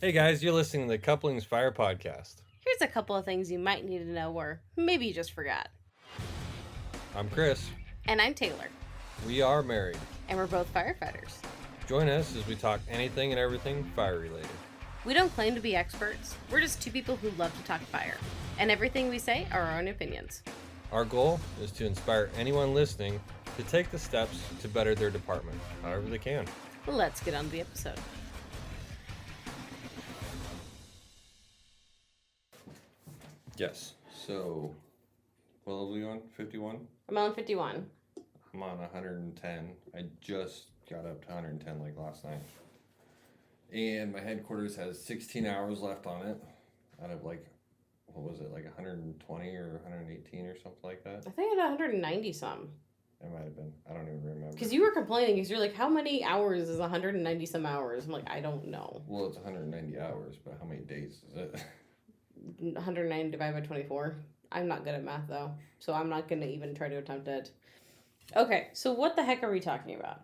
Hey guys, you're listening to the Couplings Fire Podcast. Here's a couple of things you might need to know or maybe you just forgot. I'm Chris. And I'm Taylor. We are married. And we're both firefighters. Join us as we talk anything and everything fire related. We don't claim to be experts. We're just two people who love to talk fire. And everything we say are our own opinions. Our goal is to inspire anyone listening to take the steps to better their department, however they can. Let's get on to the episode. Yes. So, what level are you on? 51? I'm on 51. I'm on 110. I just got up to 110 like last night. And my headquarters has 16 hours left on it out of like, what was it, like 120 or 118 or something like that? I think I had 190 some. It might have been. I don't even remember. Because you were complaining because you're like, how many hours is 190 some hours? I'm like, I don't know. Well, it's 190 hours, but how many days is it? 190 divided by 24. I'm not good at math though, so I'm not going to even try to attempt it. Okay, so what the heck are we talking about?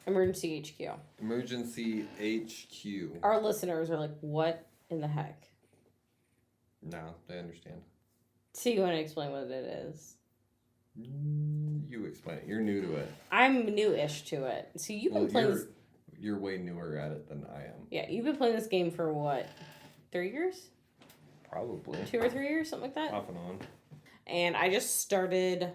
Emergency HQ. Emergency HQ. Our listeners are like, what in the heck? No, they understand. So you want to explain what it is? You explain it. You're new to it. I'm new-ish to it. So you've been playing this... You're way newer at it than I am. Yeah, you've been playing this game for what? 3 years? Probably. 2 or 3 years, something like that? Off and on. And I just started,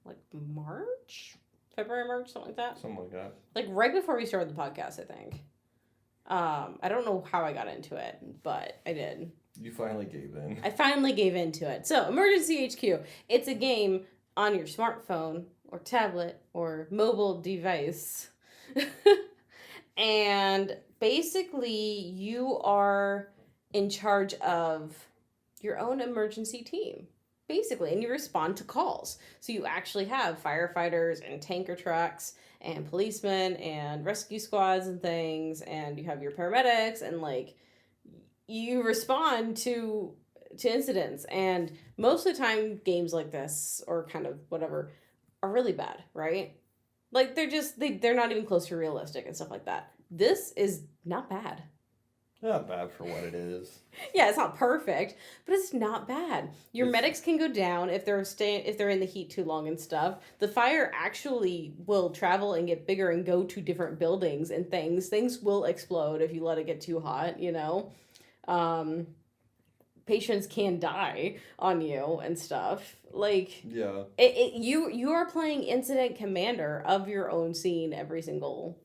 like, March? February, March, something like that? Something like that. Like, right before we started the podcast, I think. I don't know how I got into it, but I did. You finally gave in. I finally gave into it. So, Emergency HQ. It's a game on your smartphone or tablet or mobile device. And basically, you are in charge of your own emergency team. Basically, and you respond to calls. So you actually have firefighters and tanker trucks and policemen and rescue squads and things, and you have your paramedics, and like you respond to incidents. And most of the time games like this or kind of whatever are really bad, right? Like they're not even close to realistic and stuff like that. This is not bad. Not bad for what it is. Yeah, it's not perfect, but it's not bad. Your medics can go down if they're in the heat too long and stuff. The fire actually will travel and get bigger and go to different buildings and things. Things will explode if you let it get too hot, you know. Patients can die on you and stuff. Like, yeah, you are playing incident commander of your own scene every single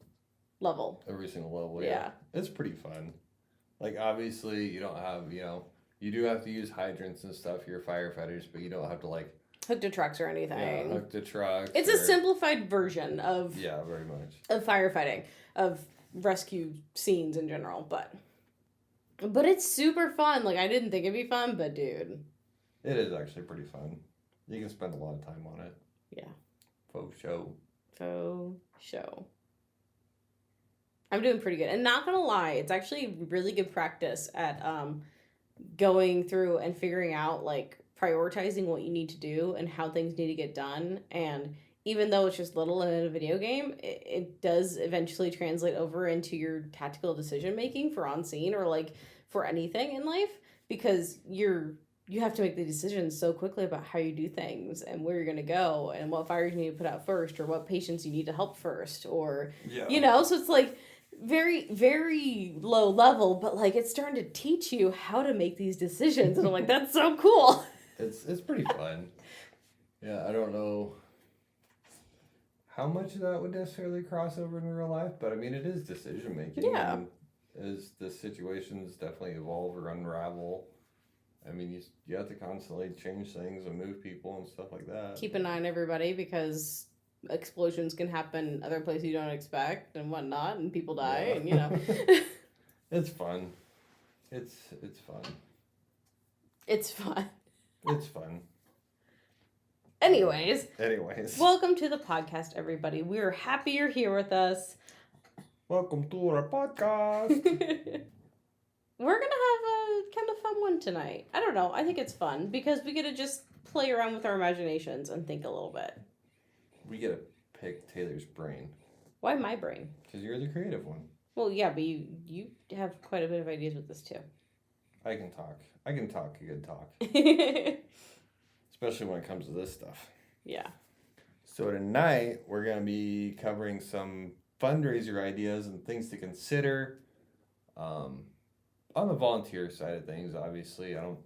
level. Every single level, yeah. It's pretty fun. Like, obviously, you don't have, you do have to use hydrants and stuff for your firefighters, but you don't have to, like... hook to trucks or anything. Yeah, hook to trucks. It's a simplified version of... Yeah, very much. Of firefighting, of rescue scenes in general, but it's super fun. Like, I didn't think it'd be fun, but dude. It is actually pretty fun. You can spend a lot of time on it. Yeah. Faux show. I'm doing pretty good. And not gonna lie, it's actually really good practice at going through and figuring out, like, prioritizing what you need to do and how things need to get done. And even though it's just little in a video game, it does eventually translate over into your tactical decision making for on scene or, like, for anything in life, because you have to make the decisions so quickly about how you do things and where you're going to go and what fires you need to put out first or what patients you need to help first or, so it's like very, very low level, but like it's starting to teach you how to make these decisions. And I'm like, that's so cool. It's pretty fun. Yeah, I don't know how much of that would necessarily cross over in real life, but I mean, it is decision making. Yeah. And as the situations definitely evolve or unravel, I mean, you have to constantly change things and move people and stuff like that. Keep an eye on everybody because explosions can happen other places you don't expect and whatnot, and people die, and It's fun. It's fun. It's fun. It's fun. Anyways. Welcome to the podcast, everybody. We're happy you're here with us. Welcome to our podcast. We're going to have a kind of fun one tonight. I don't know. I think it's fun because we get to just play around with our imaginations and think a little bit. We get to pick Taylor's brain. Why my brain? Because you're the creative one. Well, yeah, but you have quite a bit of ideas with this too. I can talk. I can talk a good talk, especially when it comes to this stuff. Yeah. So tonight we're going to be covering some fundraiser ideas and things to consider. On the volunteer side of things, obviously, I don't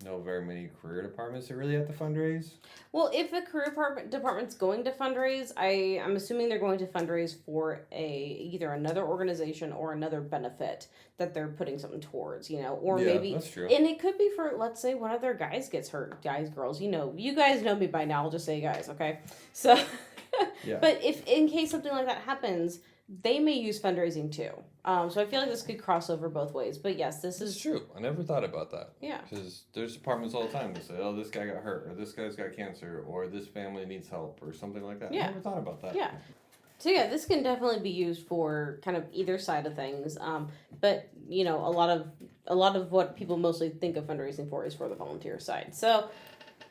know very many career departments that really have to fundraise. Well, if a career department's going to fundraise, I'm assuming they're going to fundraise for either another organization or another benefit that they're putting something towards, or Yeah, maybe, that's true. and it could be for, let's say, one of their guys gets hurt, guys, girls, you guys know me by now. I'll just say guys, okay? So, Yeah. but if in case something like that happens, they may use fundraising too. So I feel like this could cross over both ways. But yes, this It's is true. I never thought about that. Yeah. Because there's departments all the time that say, oh, this guy got hurt, or this guy's got cancer, or this family needs help, or something like that. Yeah. I never thought about that. Yeah. So yeah, this can definitely be used for kind of either side of things. But a lot of what people mostly think of fundraising for is for the volunteer side. So,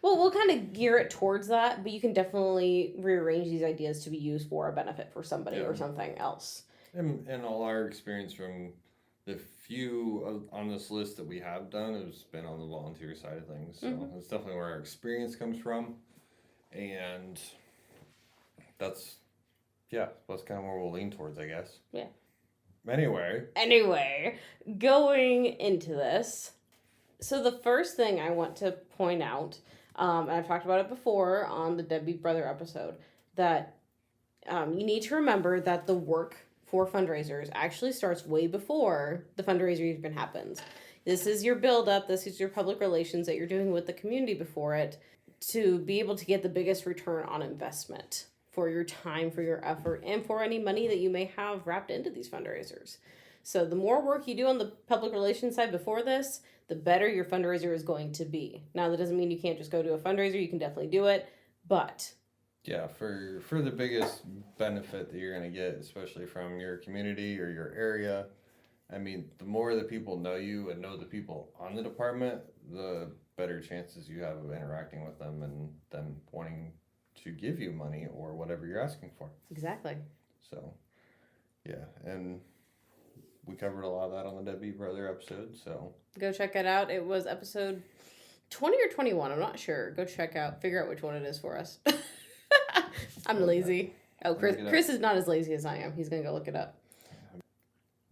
well, we'll kind of gear it towards that, but you can definitely rearrange these ideas to be used for a benefit for somebody or something else. And all our experience from the few on this list that we have done has been on the volunteer side of things. So that's definitely where our experience comes from. And that's kind of where we'll lean towards, I guess. Yeah. Anyway, going into this, so the first thing I want to point out, and I've talked about it before on the Dead Beat Brother episode, that you need to remember that the work for fundraisers actually starts way before the fundraiser even happens. This is your build-up, this is your public relations that you're doing with the community before it to be able to get the biggest return on investment for your time, for your effort, and for any money that you may have wrapped into these fundraisers. So the more work you do on the public relations side before this, the better your fundraiser is going to be. Now, that doesn't mean you can't just go to a fundraiser. You can definitely do it, but yeah, for the biggest benefit that you're going to get, especially from your community or your area, I mean, the more the people know you and know the people on the department, the better chances you have of interacting with them and them wanting to give you money or whatever you're asking for. Exactly. So, yeah, and we covered a lot of that on the Dead Beat Brother episode, so. Go check it out. It was episode 20 or 21. I'm not sure. Go figure out which one it is for us. I'm lazy. Oh, Chris is not as lazy as I am. He's going to go look it up.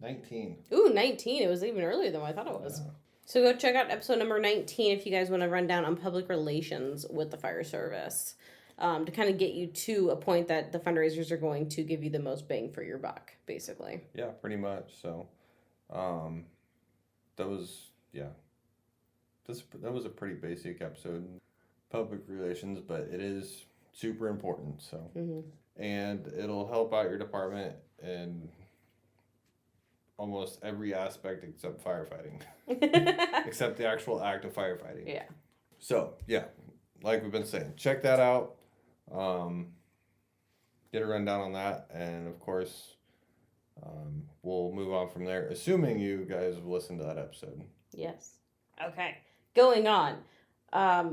19. Ooh, 19. It was even earlier than I thought it was. Yeah. So go check out episode number 19 if you guys want to run down on public relations with the fire service. To kind of get you to a point that the fundraisers are going to give you the most bang for your buck, basically. Yeah, pretty much. So, that was a pretty basic episode, public relations, but it is super important. So, and it'll help out your department in almost every aspect except firefighting, except the actual act of firefighting. Yeah. So yeah, like we've been saying, check that out. Get a rundown on that, and of course, we'll move on from there, assuming you guys have listened to that episode. Yes. Okay. Going on.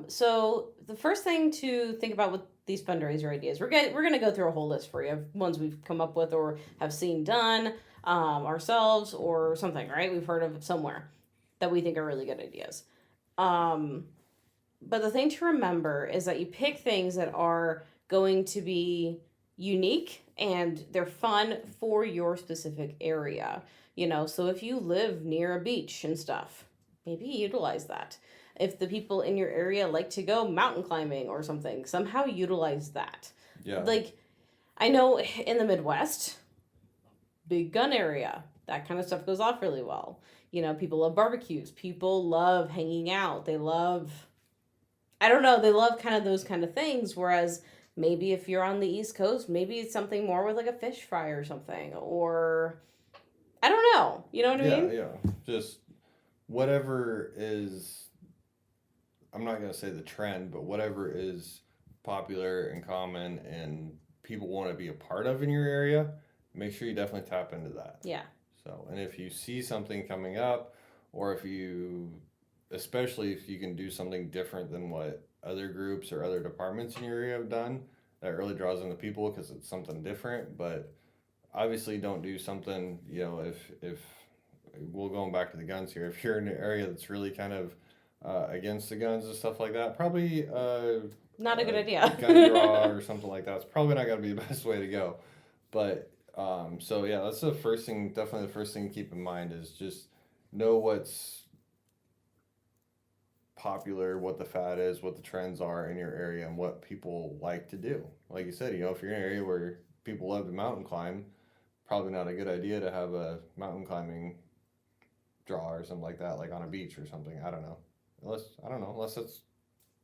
So the first thing to think about with these fundraiser ideas, we're going to go through a whole list for you of ones we've come up with or have seen done ourselves or something, right? We've heard of it somewhere that we think are really good ideas. But the thing to remember is that you pick things that are going to be unique and they're fun for your specific area. So if you live near a beach and stuff, maybe utilize that. If the people in your area like to go mountain climbing or something, somehow utilize that. Yeah. Like, I know in the Midwest, big gun area, that kind of stuff goes off really well. People love barbecues. People love hanging out. They love kind of those kind of things. Whereas maybe if you're on the East Coast, maybe it's something more with like a fish fry or something. Or, I don't know. You know what I mean? Yeah. Just whatever is, I'm not going to say the trend, but whatever is popular and common and people want to be a part of in your area, make sure you definitely tap into that. Yeah. So, and if you see something coming up, or especially if you can do something different than what other groups or other departments in your area have done, that really draws in the people because it's something different. But obviously don't do something, if we're going back to the guns here, if you're in an area that's really kind of against the guns and stuff like that, probably Not a good idea. gun draw or something like that. It's probably not going to be the best way to go. But so yeah, that's the first thing. Definitely the first thing to keep in mind is just know what's popular, what the fad is, what the trends are in your area, and what people like to do. Like you said, if you're in an area where people love to mountain climb, probably not a good idea to have a mountain climbing draw or something like that, like on a beach or something. I don't know. Unless it's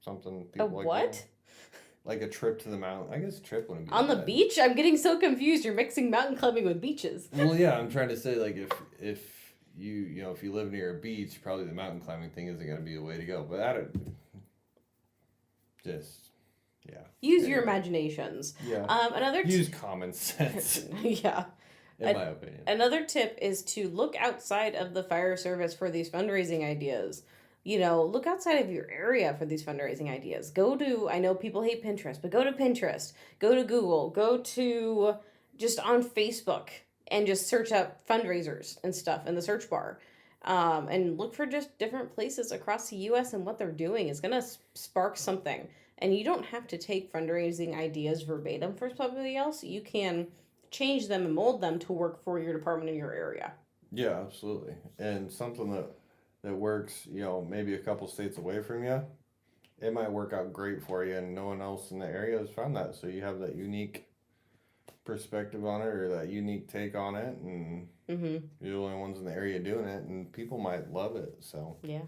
something A people like doing. what? Like a trip to the mountain. I guess a trip wouldn't be On the bad. beach? I'm getting so confused. You're mixing mountain climbing with beaches. Well, yeah, I'm trying to say like if if you live near a beach, probably the mountain climbing thing isn't going to be the way to go. But I don't just yeah. Use your imaginations. Yeah. Another Use common sense. yeah. In my opinion. Another tip is to look outside of the fire service for these fundraising ideas. Look outside of your area for these fundraising ideas. I know people hate Pinterest, but go to Pinterest, go to Google, go to just on Facebook and just search up fundraisers and stuff in the search bar. And look for just different places across the U.S. and what they're doing is going to spark something. And you don't have to take fundraising ideas verbatim for somebody else. You can change them and mold them to work for your department in your area. Yeah, absolutely. And something that works, maybe a couple states away from you, it might work out great for you, and no one else in the area has found that. So you have that unique perspective on it, or that unique take on it, and you're the only ones in the area doing it, and people might love it. So yeah.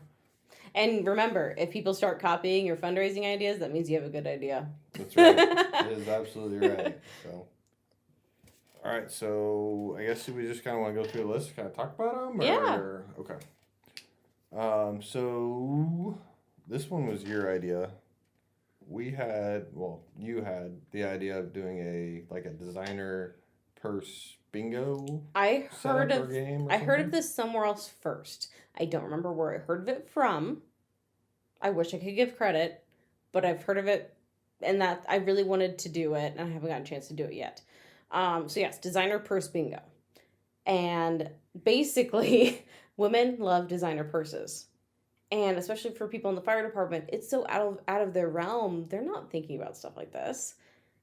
And remember, if people start copying your fundraising ideas, that means you have a good idea. That's right. It is absolutely right. So. All right, so I guess we just kind of want to go through the list, kind of talk about them? Yeah. Okay. So this one was your idea. You had the idea of doing a designer purse bingo. I heard of this somewhere else first. I don't remember where I heard of it from. I wish I could give credit, but I've heard of it, and that I really wanted to do it, and I haven't gotten a chance to do it yet. So yes, designer purse bingo. And basically, women love designer purses. And especially for people in the fire department, it's so out of their realm. They're not thinking about stuff like this.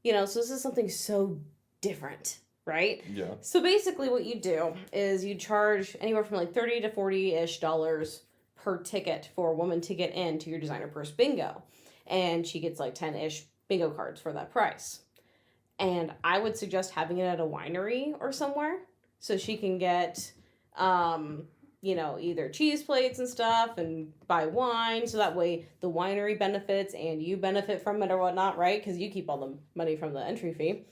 So this is something so different, right? Yeah. So basically what you do is you charge anywhere from like $30 to $40-ish per ticket for a woman to get into your designer purse bingo. And she gets like 10-ish bingo cards for that price. And I would suggest having it at a winery or somewhere so she can get, either cheese plates and stuff and buy wine. So that way the winery benefits and you benefit from it or whatnot, right? Because you keep all the money from the entry fee.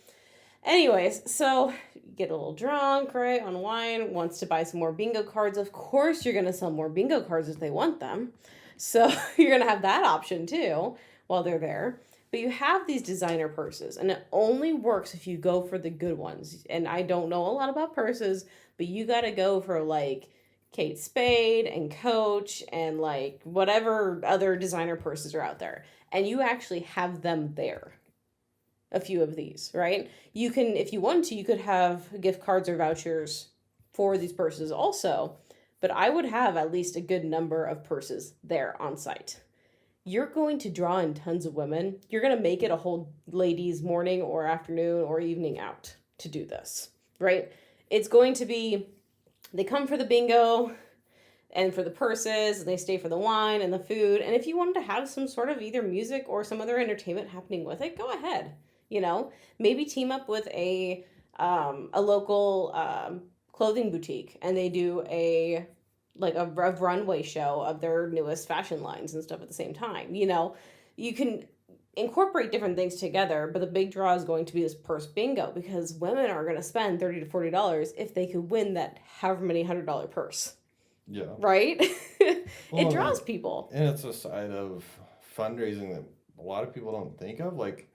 Anyways, so you get a little drunk, right, on wine, wants to buy some more bingo cards. Of course, you're going to sell more bingo cards if they want them. So you're going to have that option too while they're there. But you have these designer purses, and it only works if you go for the good ones. And I don't know a lot about purses, but you got to go for like Kate Spade and Coach and like whatever other designer purses are out there. And you actually have them there. A few of these, right? You can, if you want to, you could have gift cards or vouchers for these purses also. But I would have at least a good number of purses there on site. You're going to draw in tons of women. You're going to make it a whole ladies' morning or afternoon or evening out to do this, right? It's going to be, they come for the bingo and for the purses, and they stay for the wine and the food. And if you wanted to have some sort of either music or some other entertainment happening with it, go ahead. Maybe team up with a local clothing boutique, and they do a runway show of their newest fashion lines and stuff at the same time. You can incorporate different things together, but the big draw is going to be this purse bingo, because women are going to spend $30 to $40 if they could win that however many $100 purse. Yeah. Right? It draws people. And it's a side of fundraising that a lot of people don't think of. Like,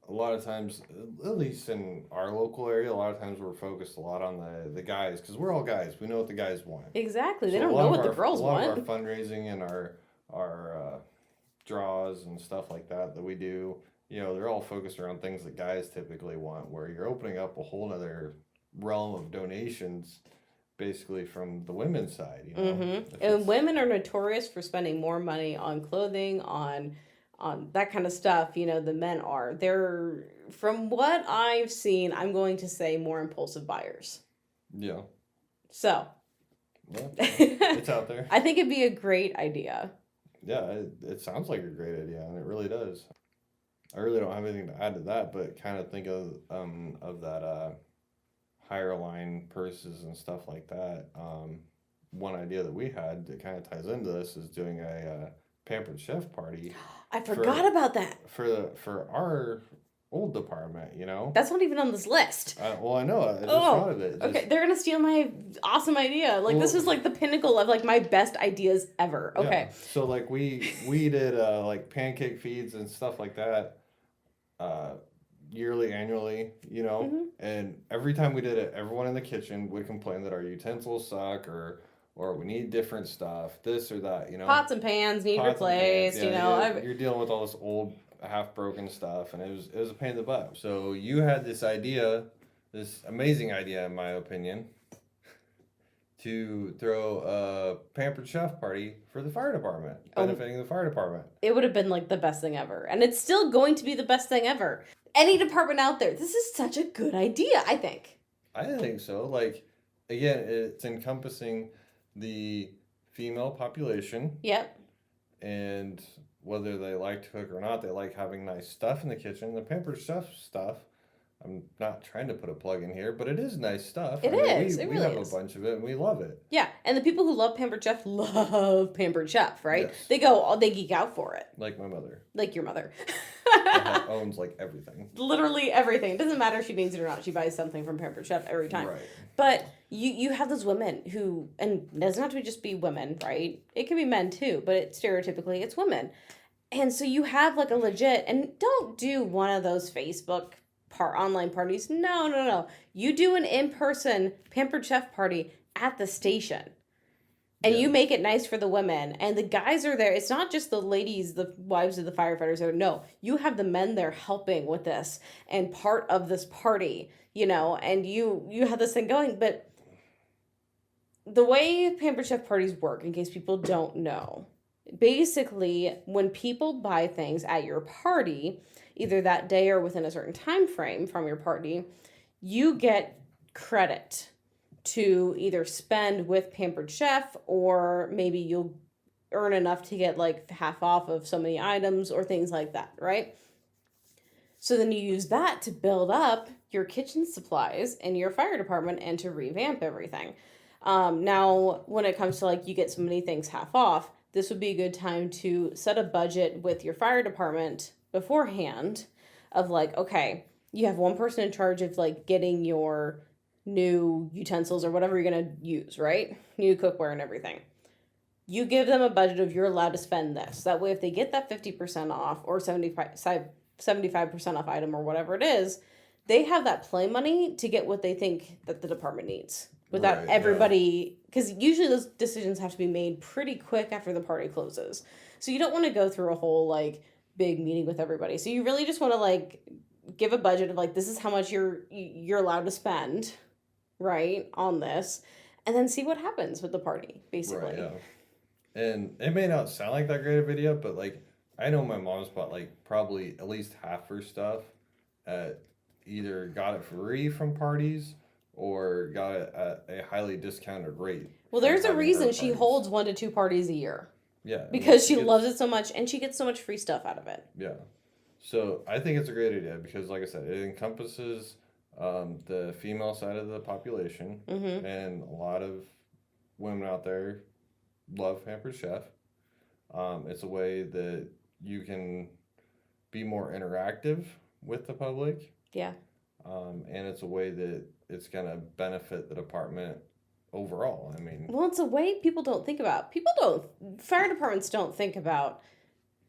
a lot of times, at least in our local area, a lot of times we're focused a lot on the guys, because we're all guys. We know what the guys want. Exactly. They don't know what the girls want. A lot of our fundraising and our draws and stuff like that we do, they're all focused around things that guys typically want, where you're opening up a whole other realm of donations, basically from the women's side. You know, Mm-hmm. And women are notorious for spending more money on clothing, on that kind of stuff. The men are. They're, from what I've seen, I'm going to say more impulsive buyers. Yeah. So. Well, it's out there. I think it'd be a great idea. Yeah, it sounds like a great idea, and it really does. I really don't have anything to add to that, but kind of think of that higher line purses and stuff like that. One idea that we had that kind of ties into this is doing a pampered chef party. I forgot about that. For our old department, you know. That's not even on this list. Well, I know. I just thought of it. Okay, they're gonna steal my awesome idea. Like, this is like the pinnacle of like my best ideas ever. Okay. Yeah. So like we did like pancake feeds and stuff like that. Yearly, annually, you know, Mm-hmm. and every time we did it, everyone in the kitchen would complain that our utensils suck or we need different stuff, this or that, you know. Pots and pans need Pots and replaced, pans. you Yeah, know. you're dealing with all this old, half broken stuff, and it was a pain in the butt. So you had this idea, this amazing idea, in my opinion, to throw a pampered chef party for the fire department, benefiting the fire department. It would have been like the best thing ever, and it's still going to be the best thing ever. Any department out there, this is such a good idea, I think. I think so. Like, again, it's encompassing the female population. Yep. And whether they like to cook or not, they like having nice stuff in the kitchen. The pampered chef stuff, I'm not trying to put a plug in here, but it is nice stuff. It is. We really have is. a bunch of it, and we love it. Yeah, and the people who love Pampered Chef love Pampered Chef, right? Yes. They geek out for it. Like my mother. Like your mother. That owns like everything. Literally everything. It doesn't matter if she needs it or not. She buys something from Pampered Chef every time. Right. But you have those women who, and it doesn't have to just be women, right? It can be men too, but stereotypically it's women. And so you have like a legit, and don't do one of those Facebook online parties. No. You do an in-person Pampered Chef party at the station. And you make it nice for the women. And the guys are there. It's not just the ladies, the wives of the firefighters. No, you have the men there helping with this and part of this party, you know, and you have this thing going. But the way Pampered Chef parties work, in case people don't know, basically when people buy things at your party, either that day or within a certain time frame from your party, you get credit to either spend with Pampered Chef, or maybe you'll earn enough to get like half off of so many items or things like that, right? So then you use that to build up your kitchen supplies in your fire department and to revamp everything. Now, when it comes to like you get so many things half off, this would be a good time to set a budget with your fire department beforehand of like, okay, you have one person in charge of like getting your new utensils or whatever you're going to use, right? New cookware and everything. You give them a budget of you're allowed to spend this. That way, if they get that 50% off or 75% off item or whatever it is, they have that play money to get what they think that the department needs without everybody, because usually those decisions have to be made pretty quick after the party closes. So you don't want to go through a whole like big meeting with everybody. So you really just want to like give a budget of like, this is how much you're allowed to spend, right, on this, and then see what happens with the party, basically. Right, yeah. And it may not sound like that great a video, but like I know my mom's bought like probably at least half her stuff at either got it free from parties or got it at a highly discounted rate. Well, there's a reason she holds 1 to 2 parties a year. Yeah. Because she loves it so much and she gets so much free stuff out of it. Yeah. So I think it's a great idea because, like I said, it encompasses the female side of the population, and a lot of women out there love Pampered Chef. It's a way that you can be more interactive with the public. Yeah. And it's a way that it's going to benefit the department overall. I mean, well, it's a way people don't think about. Fire departments don't think about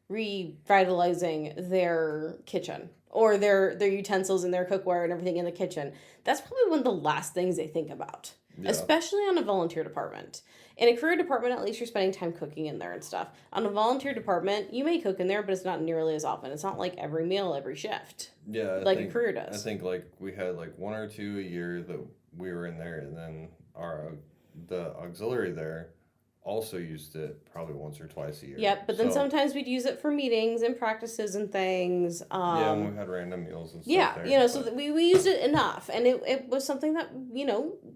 revitalizing their kitchen or their utensils and their cookware and everything in the kitchen. That's probably one of the last things they think about. Yeah. especially on a volunteer department. In a career department, at least you're spending time cooking in there and stuff. On a volunteer department, you may cook in there, but it's not nearly as often. It's not like every meal, every shift, Yeah, like a career does. I think like we had like one or two a year that we were in there, and then the auxiliary there also used it probably once or twice a year. Yep, but then So, sometimes we'd use it for meetings and practices and things. yeah, and we had random meals and stuff Yeah, there. so that we used it enough, and it was something that,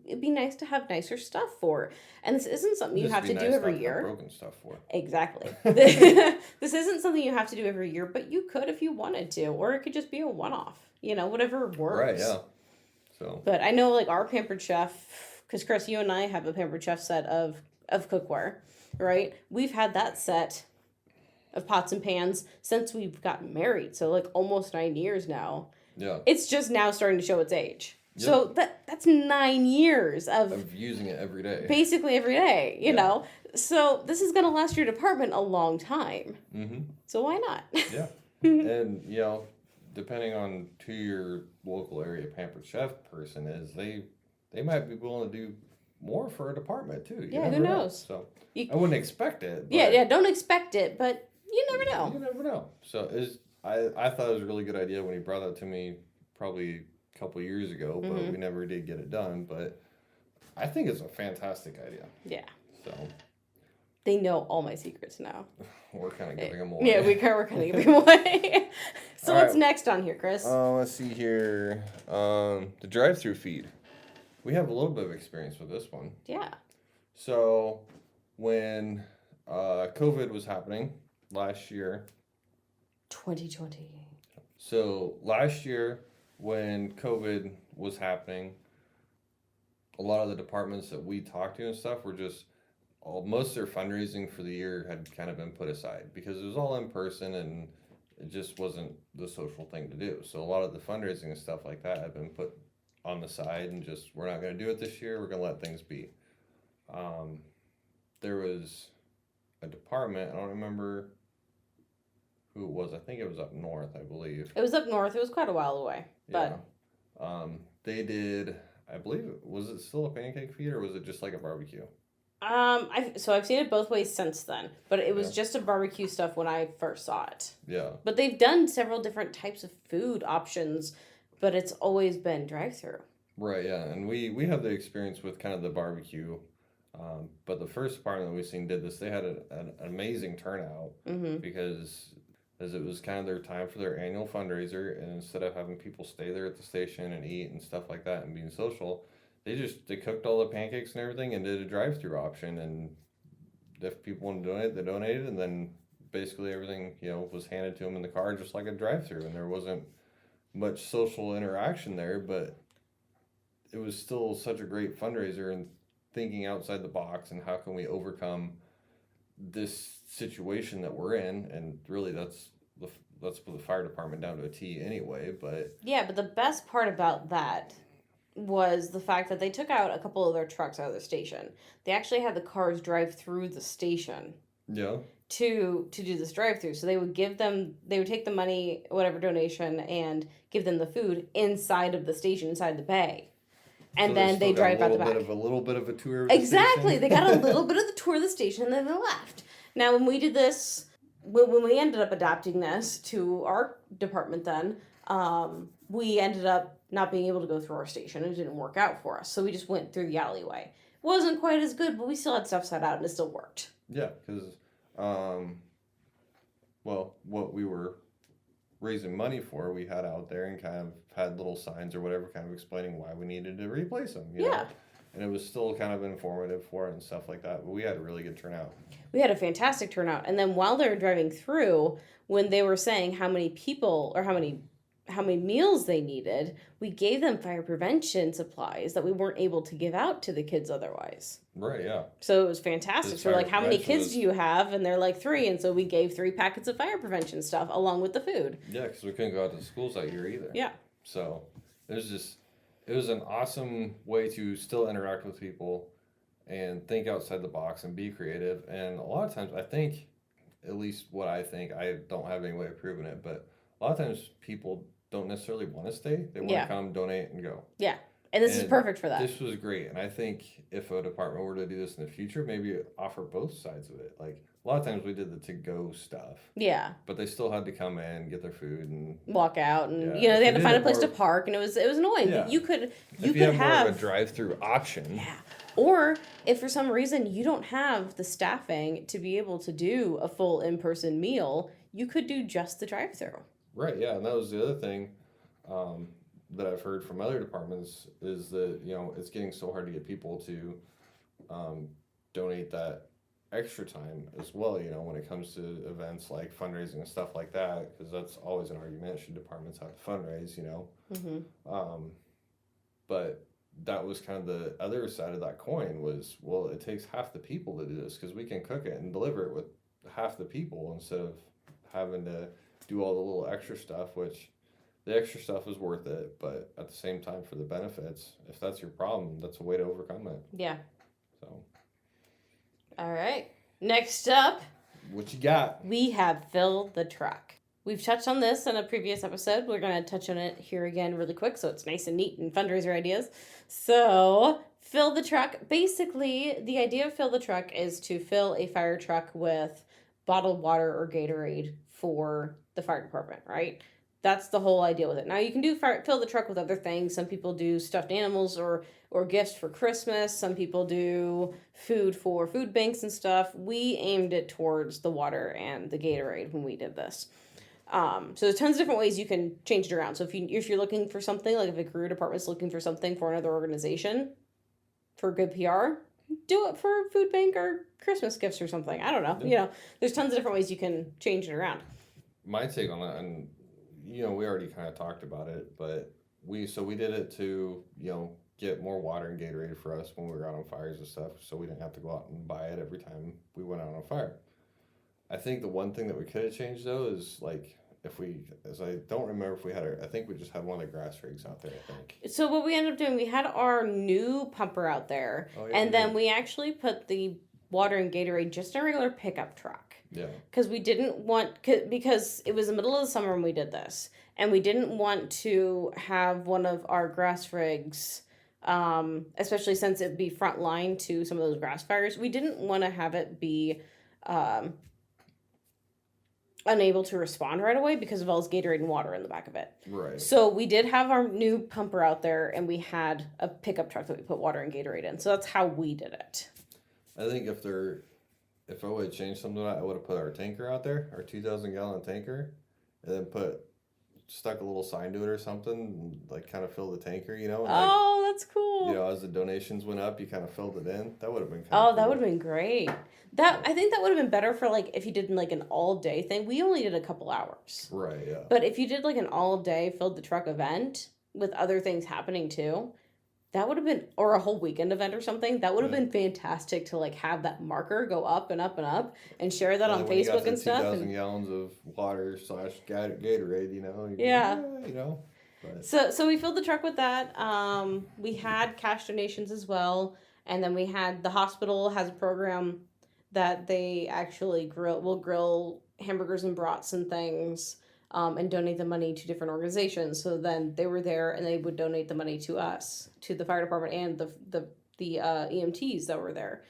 it'd be nice to have nicer stuff for. And this isn't something you Just have be to do nice every not to have year. broken stuff for. Exactly. This isn't something you have to do every year, but you could if you wanted to, or it could just be a one-off, whatever works. Right, yeah. So. But I know, like, our Pampered Chef, because Chris, you and I have a Pampered Chef set of cookware, right? We've had that set of pots and pans since we've gotten married, so like almost 9 years now. Yeah. It's just now starting to show its age. Yep. So that's 9 years of using it every day. basically every day, you know. So this is gonna last your department a long time. Mm-hmm. So why not? Yeah. And depending on who your local area Pampered Chef person is, they might be willing to do more for a department too. You Yeah, who never know. knows? So I wouldn't expect it. But Yeah, don't expect it, but you never know. You never know. So I thought it was a really good idea when he brought that to me probably a couple years ago, but we never did get it done. But I think it's a fantastic idea. Yeah. So they know all my secrets now. we're kind of giving them away. Yeah, we're kind of giving them away. So All what's right. next on here, Chris? Let's see here. The drive-through feed. We have a little bit of experience with this one. Yeah. So when COVID was happening last year. 2020. So last year when COVID was happening, a lot of the departments that we talked to and stuff were just most of their fundraising for the year had kind of been put aside because it was all in person and it just wasn't the social thing to do. So a lot of the fundraising and stuff like that had been put on the side and just, we're not going to do it this year. We're going to let things be. There was a department, I don't remember who it was. I think it was up north, I believe. It was up north. It was quite a while away. But yeah. They did, I believe, was it still a pancake feed or was it just like a barbecue? I've seen it both ways since then, but it was just a barbecue stuff when I first saw it. Yeah. But they've done several different types of food options, but it's always been drive-through. Right, yeah, and we have the experience with kind of the barbecue, but the first department that we've seen did this. They had an amazing turnout because as it was kind of their time for their annual fundraiser, and instead of having people stay there at the station and eat and stuff like that and being social, they cooked all the pancakes and everything and did a drive-through option, and if people wanted to donate, they donated, and then basically everything was handed to them in the car just like a drive-through, and there wasn't much social interaction there, but it was still such a great fundraiser and thinking outside the box and how can we overcome this situation that we're in, and really that's put the fire department down to a T anyway. But the best part about that was the fact that they took out a couple of their trucks out of the station. They actually had the cars drive through the station. Yeah. To do this drive-through. So they would take the money, whatever donation, and give them the food inside of the station, inside the bay. And so then they drive out the back. A little bit of a tour of the Exactly. station. They got a little bit of the tour of the station and then they left. Now, when we did this, when we ended up adapting this to our department then, we ended up not being able to go through our station. It didn't work out for us. So we just went through the alleyway. Wasn't quite as good, but we still had stuff set out and it still worked. Yeah, because what we were raising money for, we had out there and kind of had little signs or whatever kind of explaining why we needed to replace them. You know? And it was still kind of informative for it and stuff like that. But we had a really good turnout. We had a fantastic turnout. And then while they were driving through, when they were saying how many people or how many meals they needed, we gave them fire prevention supplies that we weren't able to give out to the kids otherwise. Right, yeah. So it was fantastic. So we're like, how many kids do you have? And they're like 3. And so we gave 3 packets of fire prevention stuff along with the food. Yeah, because we couldn't go out to the schools that year either. Yeah. So it was an awesome way to still interact with people and think outside the box and be creative. And a lot of times, I think, at least what I think, I don't have any way of proving it, but a lot of times people don't necessarily want to stay. They want to come, donate, and go. Yeah. And this is And perfect for that. This was great. And I think if a department were to do this in the future, maybe offer both sides of it. Like a lot of times we did the to-go stuff. Yeah. But they still had to come in, get their food, and walk out, and yeah, they if had you to find did a it place to more, park, and it was annoying. yeah. But you could more have of a drive-through option. yeah. Or if for some reason you don't have the staffing to be able to do a full in-person meal, you could do just the drive-through. Right. Yeah, and that was the other thing that I've heard from other departments is that it's getting so hard to get people to donate that extra time as well, when it comes to events like fundraising and stuff like that, because that's always an argument. Should departments have to fundraise, but that was kind of the other side of that coin was, well, it takes half the people to do this because we can cook it and deliver it with half the people instead of having to do all the little extra stuff, which the extra stuff is worth it, but at the same time, for the benefits, if that's your problem, that's a way to overcome it. Yeah. So. All right. Next up, what you got? We have Fill the Truck. We've touched on this in a previous episode. We're going to touch on it here again really quick so it's nice and neat and fundraiser ideas. So, Fill the Truck. Basically, the idea of Fill the Truck is to fill a fire truck with bottled water or Gatorade for the fire department, right? That's the whole idea with it. Now, you can fill the truck with other things. Some people do stuffed animals or gifts for Christmas. Some people do food for food banks and stuff. We aimed it towards the water and the Gatorade when we did this. So there's tons of different ways you can change it around. So if you're looking for something, like if a career department's looking for something for another organization for good PR, do it for a food bank or Christmas gifts or something. I don't know. Yeah. There's tons of different ways you can change it around. My take on that, and we already kind of talked about it, but we did it to get more water and Gatorade for us when we were out on fires and stuff, so we didn't have to go out and buy it every time we went out on a fire. I think the one thing that we could have changed though is I don't remember if we had I think we just had one of the grass rigs out there, I think. So what we ended up doing, we had our new pumper out there, and then we actually put the water and Gatorade just in a regular pickup truck. Yeah. Because we didn't want, because it was the middle of the summer when we did this, and we didn't want to have one of our grass rigs, especially since it'd be front line to some of those grass fires, we didn't want to have it be unable to respond right away because of all this Gatorade and water in the back of it. Right. So we did have our new pumper out there, and we had a pickup truck that we put water and Gatorade in. So that's how we did it. I think if I would have changed something to that, I would have put our tanker out there, our 2,000-gallon tanker, and then stuck a little sign to it or something, and kind of fill the tanker, and that's cool. As the donations went up, you kind of filled it in. That would have been kind of cool. That would have been great. I think that would have been better for if you did an all day thing. We only did a couple hours. Right, yeah. But if you did an all day filled the truck event with other things happening too, that would have been, or a whole weekend event or something, that would have been fantastic to have that marker go up and up and up and share that on Facebook and stuff. 2,000 gallons of water / Gatorade, Yeah. But. So we filled the truck with that. We had cash donations as well. And then we had, the hospital has a program that they actually will grill hamburgers and brats and things, and donate the money to different organizations. So then they were there and they would donate the money to us, to the fire department and the EMTs that were there.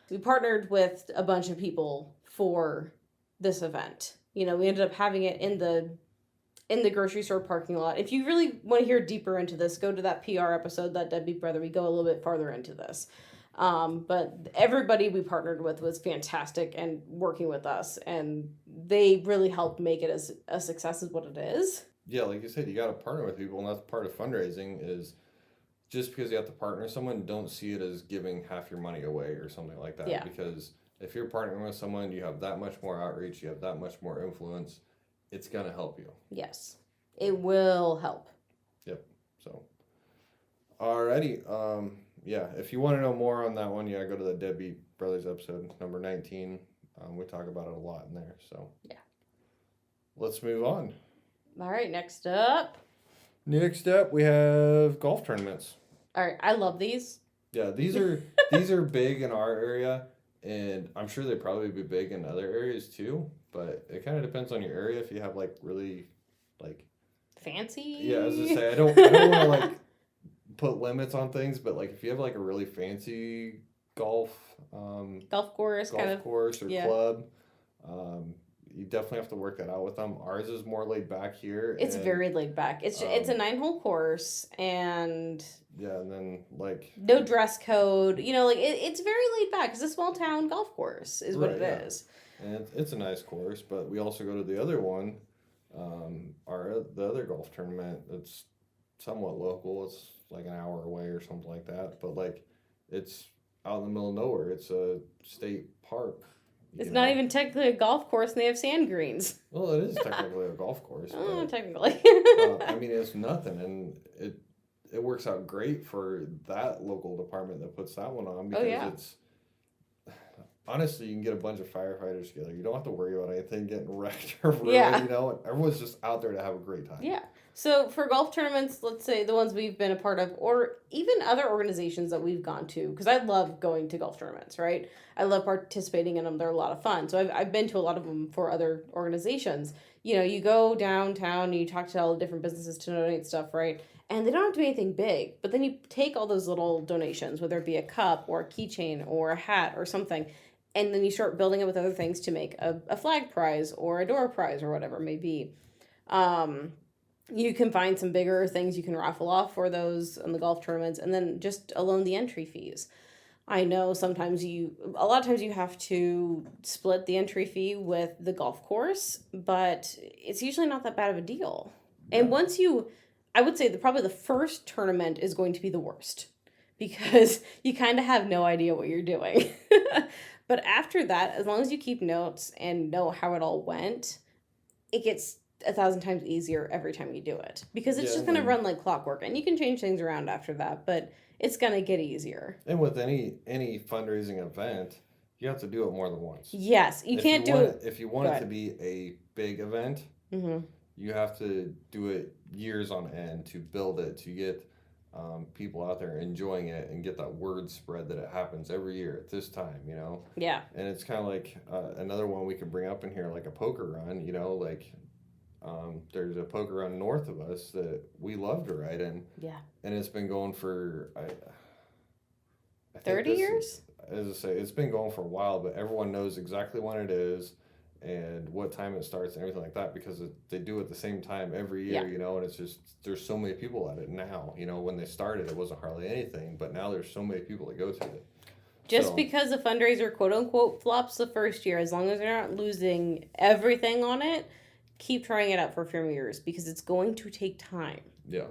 We partnered with a bunch of people for this event. We ended up having it in the grocery store parking lot. If you really want to hear deeper into this, go to that PR episode, that Dead Big Brother. We go a little bit farther into this. But everybody we partnered with was fantastic and working with us, and they really helped make it as a success as what it is. Yeah, like you said, you got to partner with people, and that's part of fundraising. Is just because you have to partner with someone, don't see it as giving half your money away or something like that. Yeah. Because if you're partnering with someone, you have that much more outreach, you have that much more influence. It's gonna help you. Yes, it will help. Yep. So, alrighty. Yeah, if you want to know more on that one, go to the Deadbeat Brothers episode, number 19. We talk about it a lot in there, so. Yeah. Let's move on. All right, next up. Next up, we have golf tournaments. All right, I love these. Yeah, these are big in our area, and I'm sure they'd probably be big in other areas too, but it kind of depends on your area. If you have, really, fancy? Yeah, as I say, I don't want to, put limits on things, but like if you have like a really fancy golf Golf course, kind golf of. course or Yeah. club, um, you definitely have to work that out with them. Ours is more laid back here, It's and very laid back. It's a 9-hole course and yeah, and then like no dress code. Like it's very laid back. It's a small town golf course, is what right, it yeah, is. and it's a nice course. But we also go to the other one, the other golf tournament. It's somewhat local. It's like an hour away or something like that. But like, it's out in the middle of nowhere. It's a state park. It's You not know. even technically a golf course, and they have sand greens. Well, it is technically a golf course, Oh, but technically. I mean, it's nothing, and it works out great for that local department that puts that one on because yeah. it's honestly you can get a bunch of firefighters together. You don't have to worry about anything getting wrecked or ruined. Yeah. Everyone's just out there to have a great time. Yeah. So for golf tournaments, let's say the ones we've been a part of, or even other organizations that we've gone to, because I love going to golf tournaments, right? I love participating in them. They're a lot of fun. So I've been to a lot of them for other organizations. You go downtown and you talk to all the different businesses to donate stuff, right? And they don't have to be anything big. But then you take all those little donations, whether it be a cup or a keychain or a hat or something, and then you start building it with other things to make a flag prize or a door prize or whatever it may be. You can find some bigger things you can raffle off for those in the golf tournaments, and then just alone the entry fees. I know a lot of times you have to split the entry fee with the golf course, but it's usually not that bad of a deal. And I would say probably the first tournament is going to be the worst because you kind of have no idea what you're doing. But after that, as long as you keep notes and know how it all went, it gets 1,000 times easier every time you do it because it's just going to run like clockwork, and you can change things around after that, but it's going to get easier. And with any fundraising event, you have to do it more than once. Yes, you can't do it. If you want it to be a big event, you have to do it years on end to build it, to get people out there enjoying it and get that word spread that it happens every year at this time, Yeah. And it's kind of like another one we could bring up in here, like a poker run, like there's a poker run north of us that we love to ride in. Yeah. And it's been going for I 30 years? As I say, it's been going for a while, but everyone knows exactly when it is and what time it starts and everything like that because they do it at the same time every year, and it's just, there's so many people at it now. When they started, it wasn't hardly anything, but now there's so many people that go to it. Just because a fundraiser, quote unquote, flops the first year, as long as they're not losing everything on it, keep trying it out for a few years because it's going to take time. Yeah.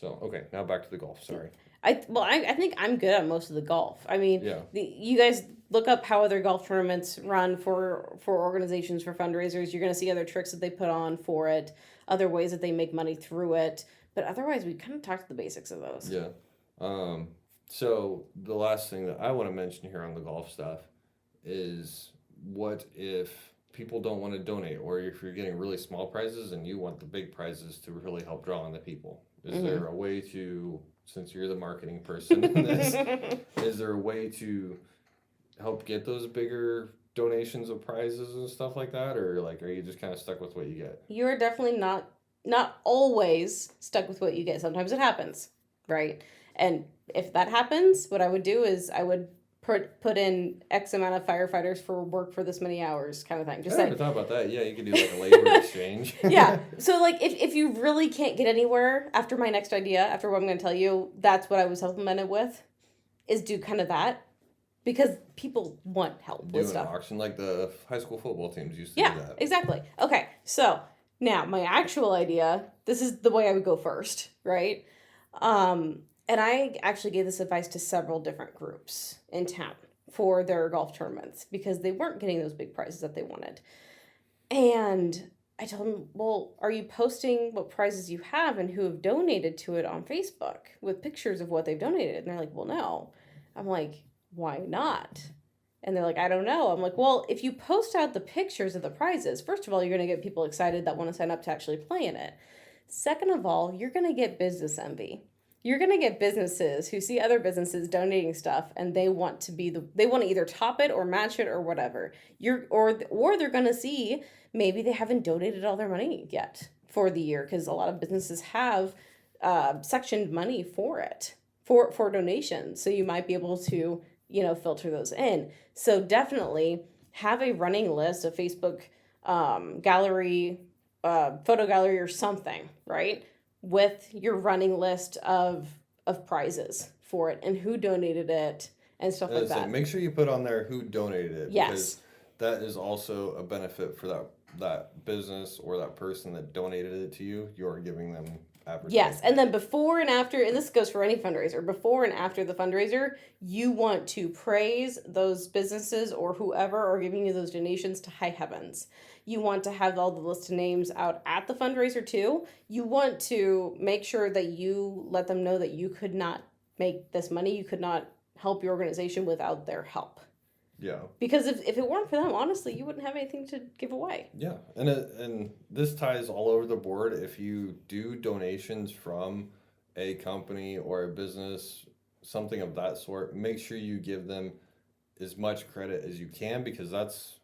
So, okay, now back to the golf. Sorry. I think I'm good at most of the golf. I mean, you guys look up how other golf tournaments run for organizations, for fundraisers. You're going to see other tricks that they put on for it, other ways that they make money through it. But otherwise, we kind of talked to the basics of those. Yeah. So the last thing that I want to mention here on the golf stuff is what if people don't want to donate, or if you're getting really small prizes and you want the big prizes to really help draw in the people? Is there a way to, since you're the marketing person in this, is there a way to help get those bigger donations of prizes and stuff like that, or like are you just kind of stuck with what you get? You're definitely not always stuck with what you get. Sometimes it happens, right? And if that happens, what I would do is I would put in X amount of firefighters for work for this many hours, kind of thing. Just I never thought about that. Yeah, you could do like a labor exchange. Yeah. So like if you really can't get anywhere after my next idea, after what I'm going to tell you, that's what I would supplement it with, is do kind of that. Because people want help with stuff. Do an auction like the high school football teams used to do that. Exactly. Okay, so now my actual idea, this is the way I would go first, right? And I actually gave this advice to several different groups in town for their golf tournaments because they weren't getting those big prizes that they wanted. And I told them, well, are you posting what prizes you have and who have donated to it on Facebook with pictures of what they've donated? And they're like, well, no. I'm like, why not? And they're like, I don't know. I'm like, well, if you post out the pictures of the prizes, first of all, you're going to get people excited that want to sign up to actually play in it. Second of all, you're going to get business envy. You're going to get businesses who see other businesses donating stuff and they want to either top it or match it or whatever. Or they're going to see maybe they haven't donated all their money yet for the year, because a lot of businesses have sectioned money for it for donations. So you might be able to, filter those in. So definitely have a running list, a Facebook gallery, photo gallery or something, right? With your running list of prizes for it and who donated it and stuff like that. Make sure you put on there who donated it, Yes. because that is also a benefit for that business or that person that donated it to you. You're giving them advertising. Yes, and then before and after, and this goes for any fundraiser, before and after the fundraiser, you want to praise those businesses or whoever are giving you those donations to high heavens. You want to have all the list of names out at the fundraiser too. You want to make sure that you let them know that you could not make this money, you could not help your organization without their help. Yeah. Because if it weren't for them, honestly, you wouldn't have anything to give away. Yeah, and this ties all over the board. If you do donations from a company or a business, something of that sort, make sure you give them as much credit as you can, because that's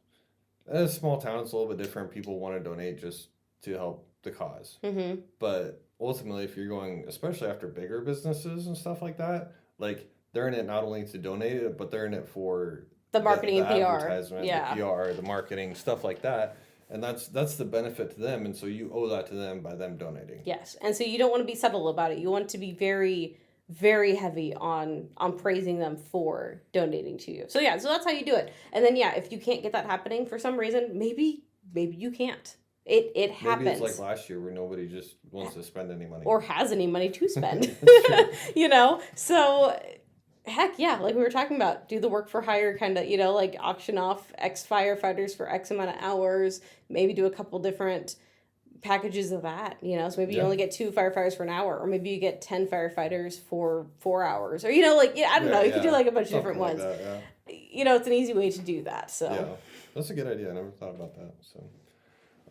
in a small town, it's a little bit different. People want to donate just to help the cause. Mm-hmm. But ultimately, if you're going, especially after bigger businesses and stuff like that, like they're in it not only to donate it, but they're in it for the marketing and PR, advertisement, the PR, the marketing, stuff like that, and that's the benefit to them, and so you owe that to them by them donating. Yes, and so you don't want to be subtle about it. You want to be very, very heavy on praising them for donating to you. So so that's how you do it. And then if you can't get that happening for some reason, maybe you can't. It happens. Maybe it's like last year where nobody just wants to spend any money or has any money to spend. So. Heck yeah, like we were talking about, do the work for hire kind of, like auction off X firefighters for X amount of hours, maybe do a couple different packages of that, so maybe you only get 2 firefighters for an hour, or maybe you get 10 firefighters for 4 hours, or, I don't know, you could do like a bunch of different ones. That, it's an easy way to do that, so. Yeah, that's a good idea, I never thought about that, so.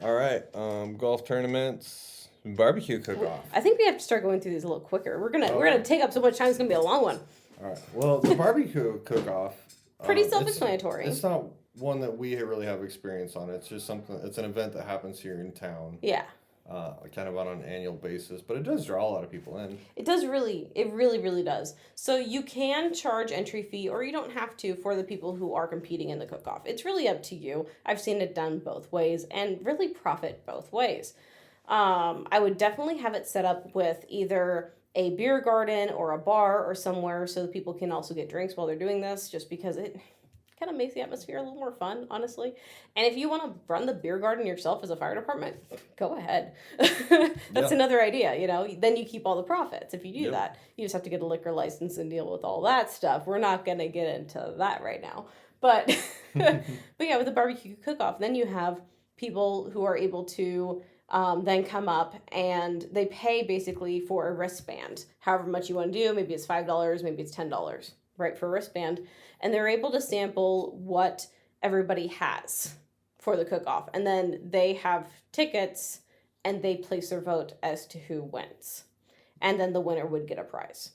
All right, golf tournaments, barbecue cook-off. I think we have to start going through these a little quicker. We're gonna take up so much time, it's gonna be a long one. All right. Well, the barbecue cook-off. Pretty self-explanatory. It's not one that we really have experience on. It's just something. It's an event that happens here in town. Yeah. Kind of on an annual basis, but it does draw a lot of people in. It does really. It really, really does. So you can charge entry fee, or you don't have to for the people who are competing in the cook-off. It's really up to you. I've seen it done both ways and really profit both ways. I would definitely have it set up with either a beer garden or a bar or somewhere so that people can also get drinks while they're doing this, just because it kind of makes the atmosphere a little more fun, honestly. And if you want to run the beer garden yourself as a fire department, go ahead. That's another idea, then you keep all the profits if you do that. You just have to get a liquor license and deal with all that stuff. We're not going to get into that right now. But but with the barbecue cook-off, then you have people who are able to then come up and they pay basically for a wristband, however much you want to do. Maybe it's $5, maybe it's $10, right, for a wristband. And they're able to sample what everybody has for the cook-off. And then they have tickets and they place their vote as to who wins. And then the winner would get a prize.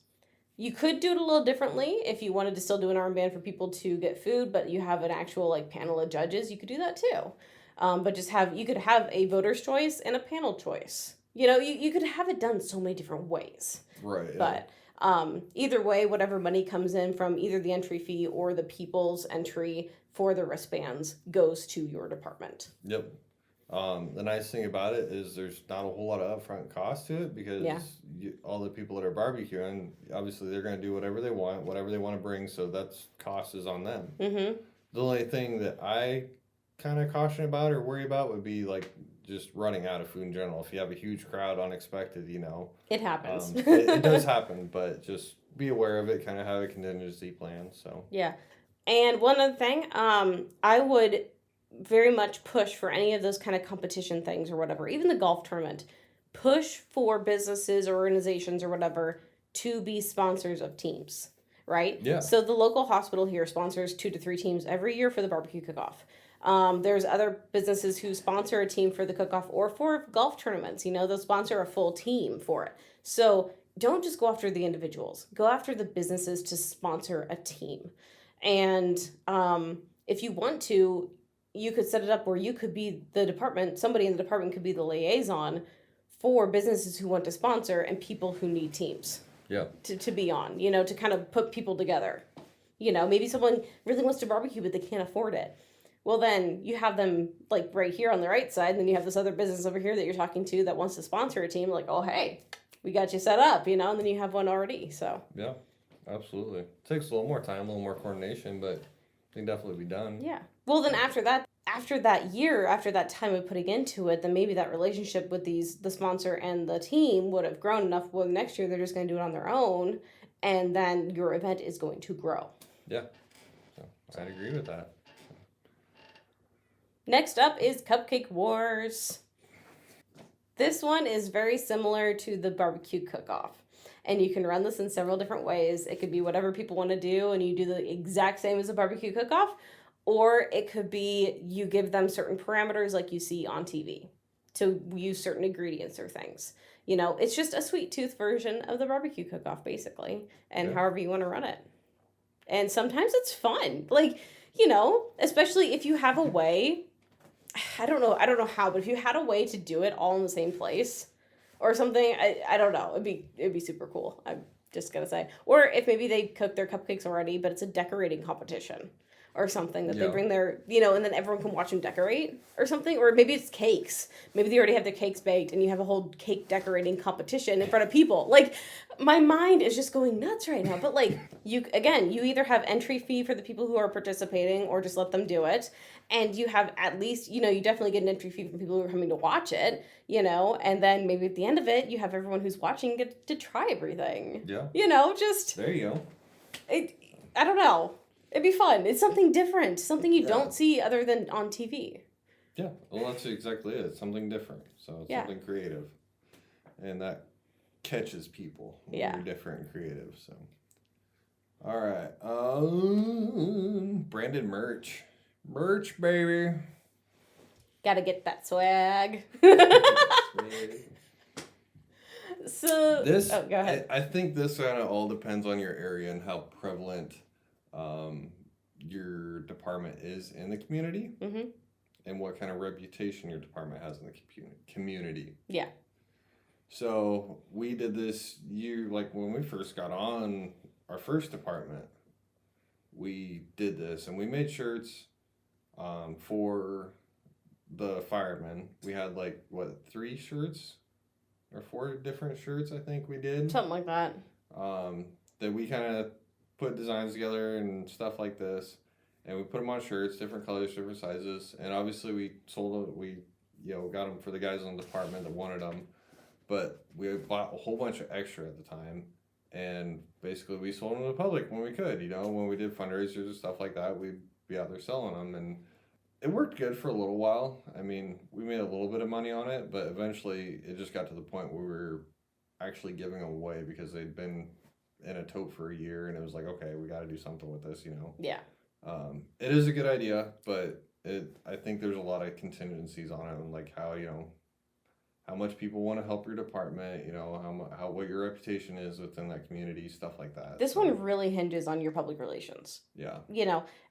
You could do it a little differently if you wanted to still do an armband for people to get food, but you have an actual panel of judges. You could do that too. But you could have a voter's choice and a panel choice. You could have it done so many different ways. Right. Yeah. But either way, whatever money comes in from either the entry fee or the people's entry for the wristbands goes to your department. Yep. The nice thing about it is there's not a whole lot of upfront cost to it, because all the people that are barbecuing, obviously they're going to do whatever they want to bring, so that's cost is on them. Mm-hmm. The only thing that I kind of caution about or worry about would be just running out of food in general. If you have a huge crowd unexpected, it happens. It does happen, but just be aware of it, kind of have a contingency plan. So and one other thing, I would very much push for any of those kind of competition things or whatever, even the golf tournament, push for businesses or organizations or whatever to be sponsors of teams, right? Yeah. So the local hospital here sponsors 2 to 3 teams every year for the barbecue cook-off. There's other businesses who sponsor a team for the cook-off or for golf tournaments. They'll sponsor a full team for it. So don't just go after the individuals. Go after the businesses to sponsor a team. And if you want to, you could set it up where you could be the department, somebody in the department could be the liaison for businesses who want to sponsor and people who need teams Yeah. to be on, you know, to kind of put people together. You know, maybe someone really wants to barbecue, but they can't afford it. Well, then you have them like right here on the right side, and then you have this other business over here that you're talking to that wants to sponsor a team. Like, oh, hey, we got you set up, you know, and then you have one already. So Yeah, absolutely. Takes a little more time, a little more coordination, but it can definitely be done. yeah. Well, then after that year, after that time of putting into it, then maybe that relationship with the sponsor and the team would have grown enough. Well, next year they're just going to do it on their own, and then your event is going to grow. Yeah, so I'd agree with that. Next up is Cupcake Wars. This one is very similar to the barbecue cook-off. And you can run this in several different ways. It could be whatever people want to do and you do the exact same as a barbecue cook-off. Or it could be you give them certain parameters like you see on TV to use certain ingredients or things. You know, it's just a sweet tooth version of the barbecue cook-off, basically. And however you want to run it. And sometimes it's fun. Like, you know, especially if you have a way... I don't know how, but if you had a way to do it all in the same place or something, I don't know. It'd be super cool. I'm just gonna say. Or if maybe they cook their cupcakes already, but it's a decorating competition or something that they bring their, you know, and then everyone can watch them decorate or something. Or maybe it's cakes. Maybe they already have their cakes baked and you have a whole cake decorating competition in front of people. Like, my mind is just going nuts right now. But like, you either have entry fee for the people who are participating or just let them do it. And you have at least, you know, you definitely get an entry fee from people who are coming to watch it, you know, and then maybe at the end of it, you have everyone who's watching get to try everything. Yeah. You know, just... There you go. I don't know. It'd be fun. It's something different, something you don't see other than on TV. Yeah, well, that's exactly it. It's something different. So it's something creative. And that catches people when you're different and creative. So, all right. Branded merch. Merch, baby. Gotta get that swag. So this, go ahead. I think this kind of all depends on your area and how prevalent your department is in the community, and what kind of reputation your department has in the community. Yeah. So we did this year, like when we first got on our first department, we did this and we made shirts for the firemen. We had like, 3 shirts or 4 different shirts, I think we did. Something like that. That we kind of put designs together and stuff like this. And we put them on shirts, different colors, different sizes. And obviously we sold them, we got them for the guys in the department that wanted them. But we bought a whole bunch of extra at the time. And basically we sold them to the public when we could, when we did fundraisers and stuff like that, we'd be out there selling them. And it worked good for a little while. I mean, we made a little bit of money on it, but eventually it just got to the point where we were actually giving them away because they'd been in a tote for a year, and it was like, okay, we got to do something with this, Yeah. It is a good idea, but I think there's a lot of contingencies on it, and like how much people want to help your department, how what your reputation is within that community, stuff like that. This one really hinges on your public relations. Yeah.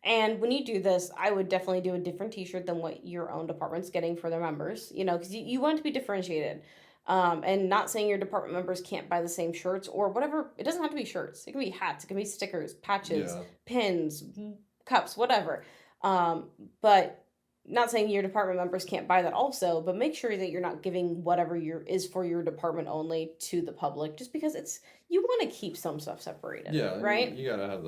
And when you do this, I would definitely do a different t-shirt than what your own department's getting for their members, because you want it to be differentiated. And not saying your department members can't buy the same shirts or whatever. It doesn't have to be shirts. It can be hats. It can be stickers, patches, pins, cups, whatever. But not saying your department members can't buy that also, but make sure that you're not giving whatever is for your department only to the public, just because you want to keep some stuff separated. Yeah. Right? You gotta have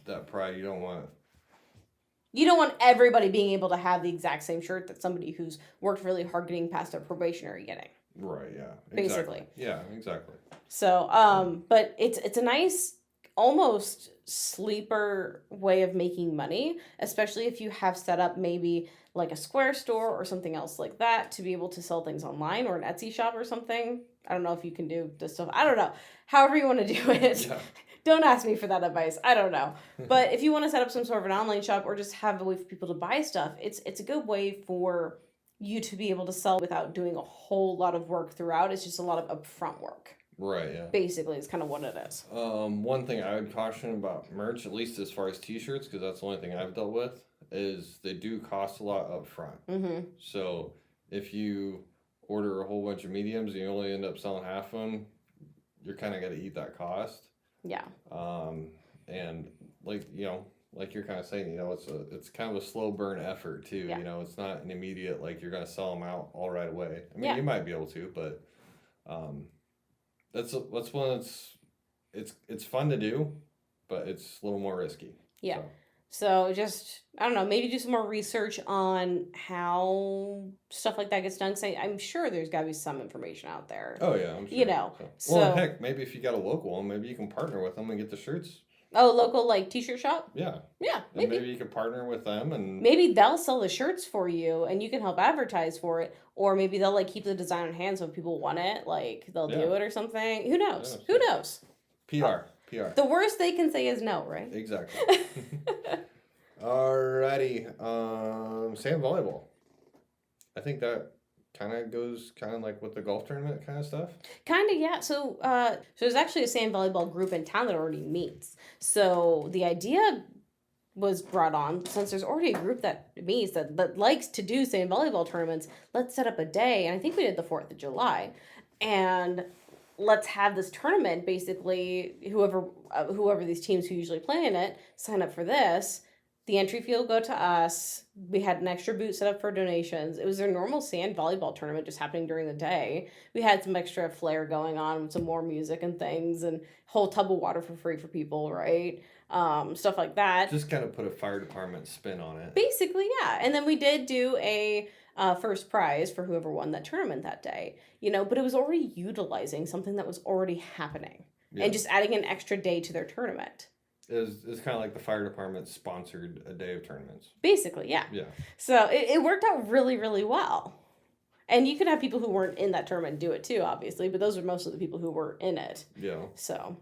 that pride. You don't want everybody being able to have the exact same shirt that somebody who's worked really hard getting past their probationary getting. Right, yeah. Basically. Exactly. Yeah, exactly. So, but it's a nice, almost sleeper way of making money, especially if you have set up maybe like a Square store or something else like that to be able to sell things online, or an Etsy shop or something. I don't know if you can do this stuff. I don't know. However you want to do it. Yeah. Don't ask me for that advice. I don't know. But if you want to set up some sort of an online shop or just have a way for people to buy stuff, it's a good way for you to be able to sell without doing a whole lot of work throughout. It's just a lot of upfront work. Right, yeah. Basically, it's kind of what it is. One thing I would caution about merch, at least as far as t-shirts, because that's the only thing I've dealt with, is they do cost a lot up front. Mm-hmm. So if you order a whole bunch of mediums and you only end up selling half of them, you're kind of got to eat that cost. Yeah. And like, like you're kind of saying, it's kind of a slow burn effort too. Yeah. It's not an immediate, like you're going to sell them out all right away. I mean, Yeah. you might be able to, but that's one it's fun to do, but it's a little more risky. Yeah. So just, I don't know, maybe do some more research on how stuff like that gets done. Because I'm sure there's got to be some information out there. Oh, yeah, I'm sure. So. Well, heck, maybe if you got a local one, maybe you can partner with them and get the shirts. Oh, local, like, t-shirt shop? Yeah. Yeah, maybe. And maybe you can partner with them and... Maybe they'll sell the shirts for you and you can help advertise for it. Or maybe they'll, like, keep the design on hand so if people want it, like, they'll do it or something. Who knows? Who knows? PR. The worst they can say is no, right? Exactly. Alrighty. Sand volleyball. I think that kind of goes like with the golf tournament kind of stuff. Kind of, yeah. So there's actually a sand volleyball group in town that already meets. So the idea was brought on, since there's already a group that meets that likes to do sand volleyball tournaments, let's set up a day. And I think we did the 4th of July. And let's have this tournament, basically, whoever these teams who usually play in it, sign up for this. The entry fee will go to us. We had an extra booth set up for donations. It was their normal sand volleyball tournament just happening during the day. We had some extra flair going on with some more music and things and whole tub of water for free for people, right? Stuff like that. Just kind of put a fire department spin on it. Basically, yeah. And then we did do a first prize for whoever won that tournament that day. But it was already utilizing something that was already happening and just adding an extra day to their tournament. It's kind of like the fire department sponsored a day of tournaments. Basically, yeah. Yeah. So it worked out really, really well. And you could have people who weren't in that tournament do it too, obviously, but those are most of the people who were in it. Yeah. So.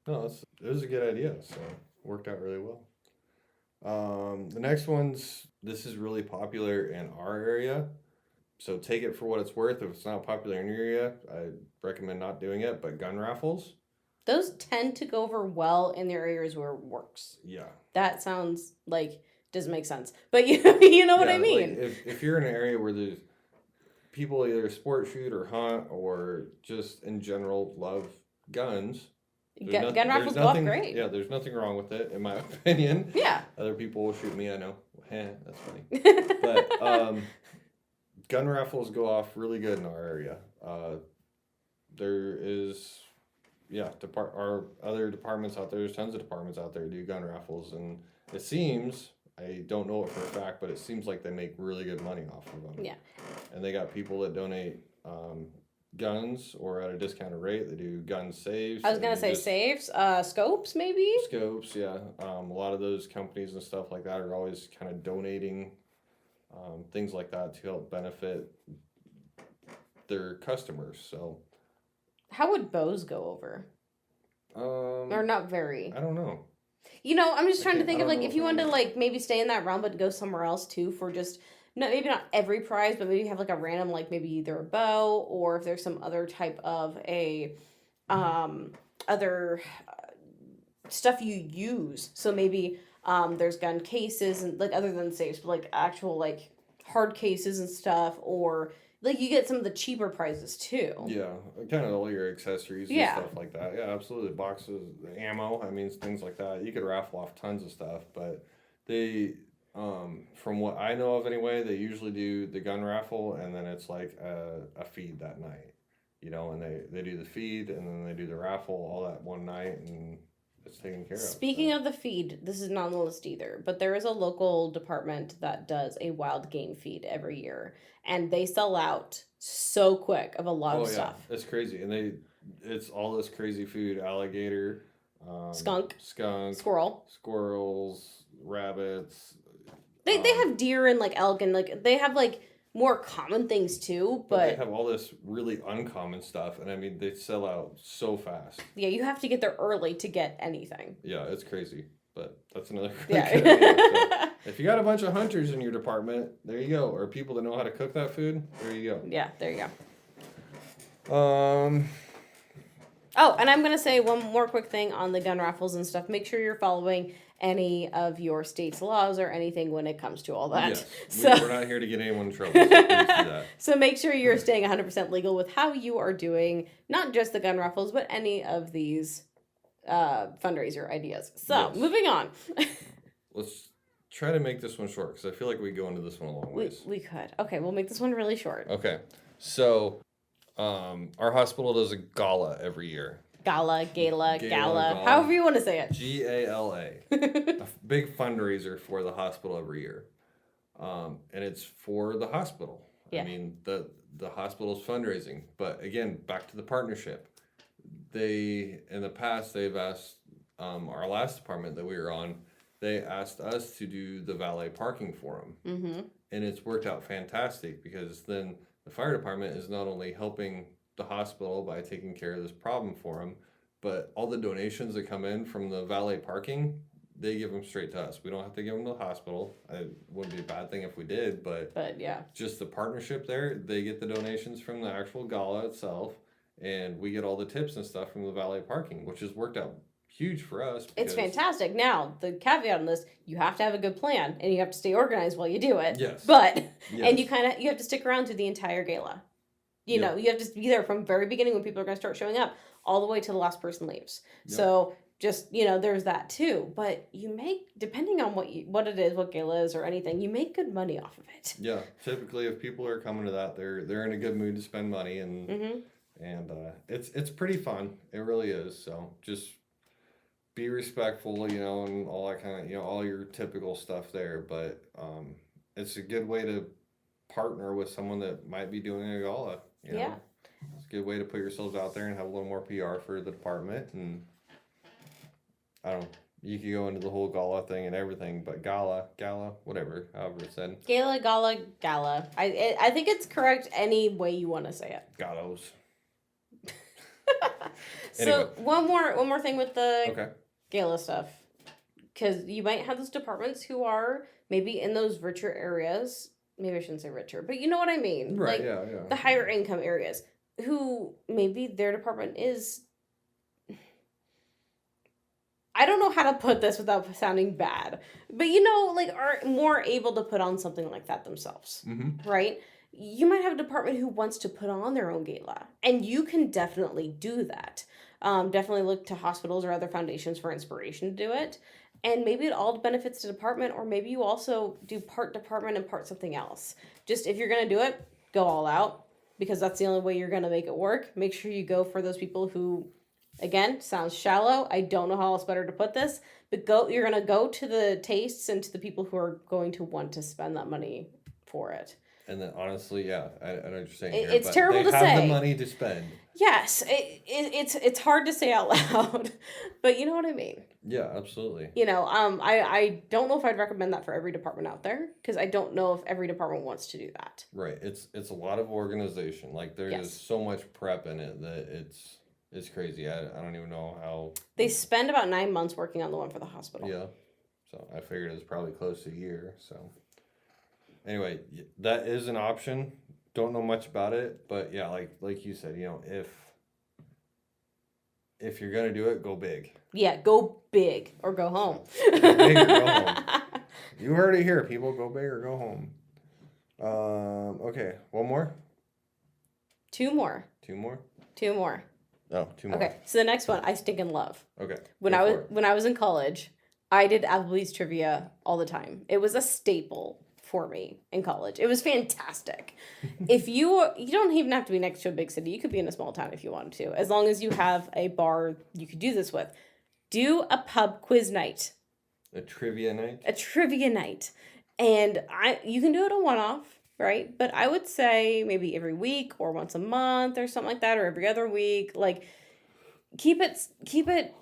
No, it was a good idea. So it worked out really well. The next this is really popular in our area. So take it for what it's worth. If it's not popular in your area, I recommend not doing it, but gun raffles. Those tend to go over well in the areas where it works. Yeah. That sounds like doesn't make sense. But you know what I mean. Like if you're in an area where there's people either sport shoot or hunt or just in general love guns. Gun raffles go off great. Yeah, there's nothing wrong with it, in my opinion. Yeah. Other people will shoot me, I know. That's funny. But gun raffles go off really good in our area. There is... Yeah, our other departments out there, there's tons of departments out there who do gun raffles, and it seems, I don't know it for a fact, but it seems like they make really good money off of them. Yeah. And they got people that donate guns or at a discounted rate. They do gun saves. I was going to say saves, scopes maybe? Scopes, yeah. A lot of those companies and stuff like that are always kind of donating things like that to help benefit their customers, so... How would bows go over? Or not very. I don't know. I'm just trying to think of like if you wanted to like maybe stay in that realm but go somewhere else too for just maybe not every prize, but maybe have like a random like maybe either a bow or if there's some other type of a other stuff you use. So maybe there's gun cases and like other than safes, but like actual like hard cases and stuff, or like you get some of the cheaper prizes too. Yeah, kind of all your accessories and stuff like that. Yeah, absolutely. Boxes, ammo, things like that. You could raffle off tons of stuff, but they, from what I know of anyway, they usually do the gun raffle and then it's like a feed that night, and they do the feed and then they do the raffle all that one night and it's taken care of. Speaking of the feed, this is not on the list either, but there is a local department that does a wild game feed every year, and they sell out so quick of a lot of stuff. It's crazy, and it's all this crazy food: alligator, skunk, squirrels, rabbits. They have deer and like elk and like they have like more common things too, but they have all this really uncommon stuff, and they sell out so fast. Yeah, you have to get there early to get anything. Yeah, it's crazy, but that's another yeah. good idea. So, if you got a bunch of hunters in your department, there you go, or people that know how to cook that food, there you go. Yeah, there you go. Oh, and I'm going to say one more quick thing on the gun raffles and stuff. Make sure you're following any of your state's laws or anything when it comes to all that. Yes. So, We're not here to get anyone in trouble. So please do that. so make sure you're staying 100% legal with how you are doing, not just the gun raffles, but any of these fundraiser ideas. So, Yes. moving on. Let's try to make this one short because I feel like we go into this one a long ways. We could. Okay, we'll make this one really short. Okay. So, our hospital does a gala every year. Gala, gala, Gala. however you want to say it. GALA. A big fundraiser for the hospital every year. And it's for the hospital. Yeah. I mean, the hospital's fundraising. But again, back to the partnership. In the past, they've asked our last department that we were on, they asked us to do the valet parking for them. Mm-hmm. And it's worked out fantastic because then the fire department is not only helping the hospital by taking care of this problem for them, but all the donations that come in from the valet parking, they give them straight to us. We don't have to give them to the hospital. It wouldn't be a bad thing if we did, but yeah, just the partnership there, they get the donations from the actual gala itself, and we get all the tips and stuff from the valet parking, which has worked out huge for us. It's fantastic. Now, the caveat on this, you have to have a good plan and you have to stay organized while you do it. Yes. But, yes. and you have to stick around through the entire gala. You know, you have to be there from very beginning when people are going to start showing up all the way to the last person leaves. Yep. So just, there's that too. But you make, depending on what it is, what gala is or anything, you make good money off of it. Yeah. Typically, if people are coming to that, they're in a good mood to spend money and and it's pretty fun. It really is. So just be respectful, and all that kind of, all your typical stuff there. But it's a good way to partner with someone that might be doing a gala. Yeah. It's a good way to put yourselves out there and have a little more PR for the department. And I don't know, you could go into the whole gala thing and everything, but gala, whatever, however it's said. Gala, gala. I think it's correct any way you want to say it. Gallows. So anyway. one more thing with the Okay. gala stuff, because you might have those departments who are maybe in those richer areas. Maybe I shouldn't say richer, but you know what I mean. Right, like yeah. The higher income areas, who maybe their department is, I don't know how to put this without sounding bad, but are more able to put on something like that themselves, right? You might have a department who wants to put on their own gala, and you can definitely do that. Definitely look to hospitals or other foundations for inspiration to do it. And maybe it all benefits the department, or maybe you also do part department and part something else. Just if you're going to do it, go all out, because that's the only way you're going to make it work. Make sure you go for those people who, again, sounds shallow. I don't know how else better to put this, but you're going to go to the tastes and to the people who are going to want to spend that money for it. And then honestly, yeah, I know what you're saying. It's terrible to say. They have the money to spend. Yes, it's hard to say out loud, but you know what I mean. Yeah, absolutely. I don't know if I'd recommend that for every department out there, because I don't know if every department wants to do that. Right. It's a lot of organization. Like there's so much prep in it that it's crazy. I don't even know how. They spend about 9 months working on the one for the hospital. Yeah. So I figured it was probably close to a year. So anyway, that is an option. Don't know much about it, but yeah, like you said, if you're gonna do it, go big. Yeah, go big or go home. Go big or go home. You heard it here, people. Go big or go home. Okay, one more. Two more. Two more. Oh, 2 more. Okay, so the next one I stinking love. Okay. When I was in college, I did Applebee's trivia all the time. It was a staple for me in college. It was fantastic. If you don't even have to be next to a big city. You could be in a small town if you wanted to, as long as you have a bar you could do this with. Do a pub quiz night. A trivia night. And you can do it a one-off, right? But I would say maybe every week or once a month or something like that, or every other week. Like, keep it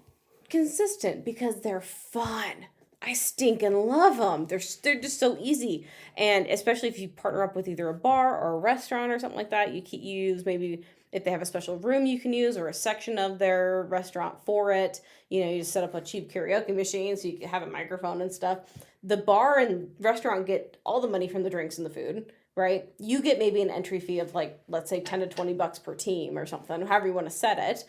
consistent, because they're fun. I stinking love them. They're just so easy. And especially if you partner up with either a bar or a restaurant or something like that, you use maybe if they have a special room you can use, or a section of their restaurant for it. You just set up a cheap karaoke machine so you can have a microphone and stuff. The bar and restaurant get all the money from the drinks and the food, right? You get maybe an entry fee of, like, let's say $10 to $20 per team or something, however you want to set it.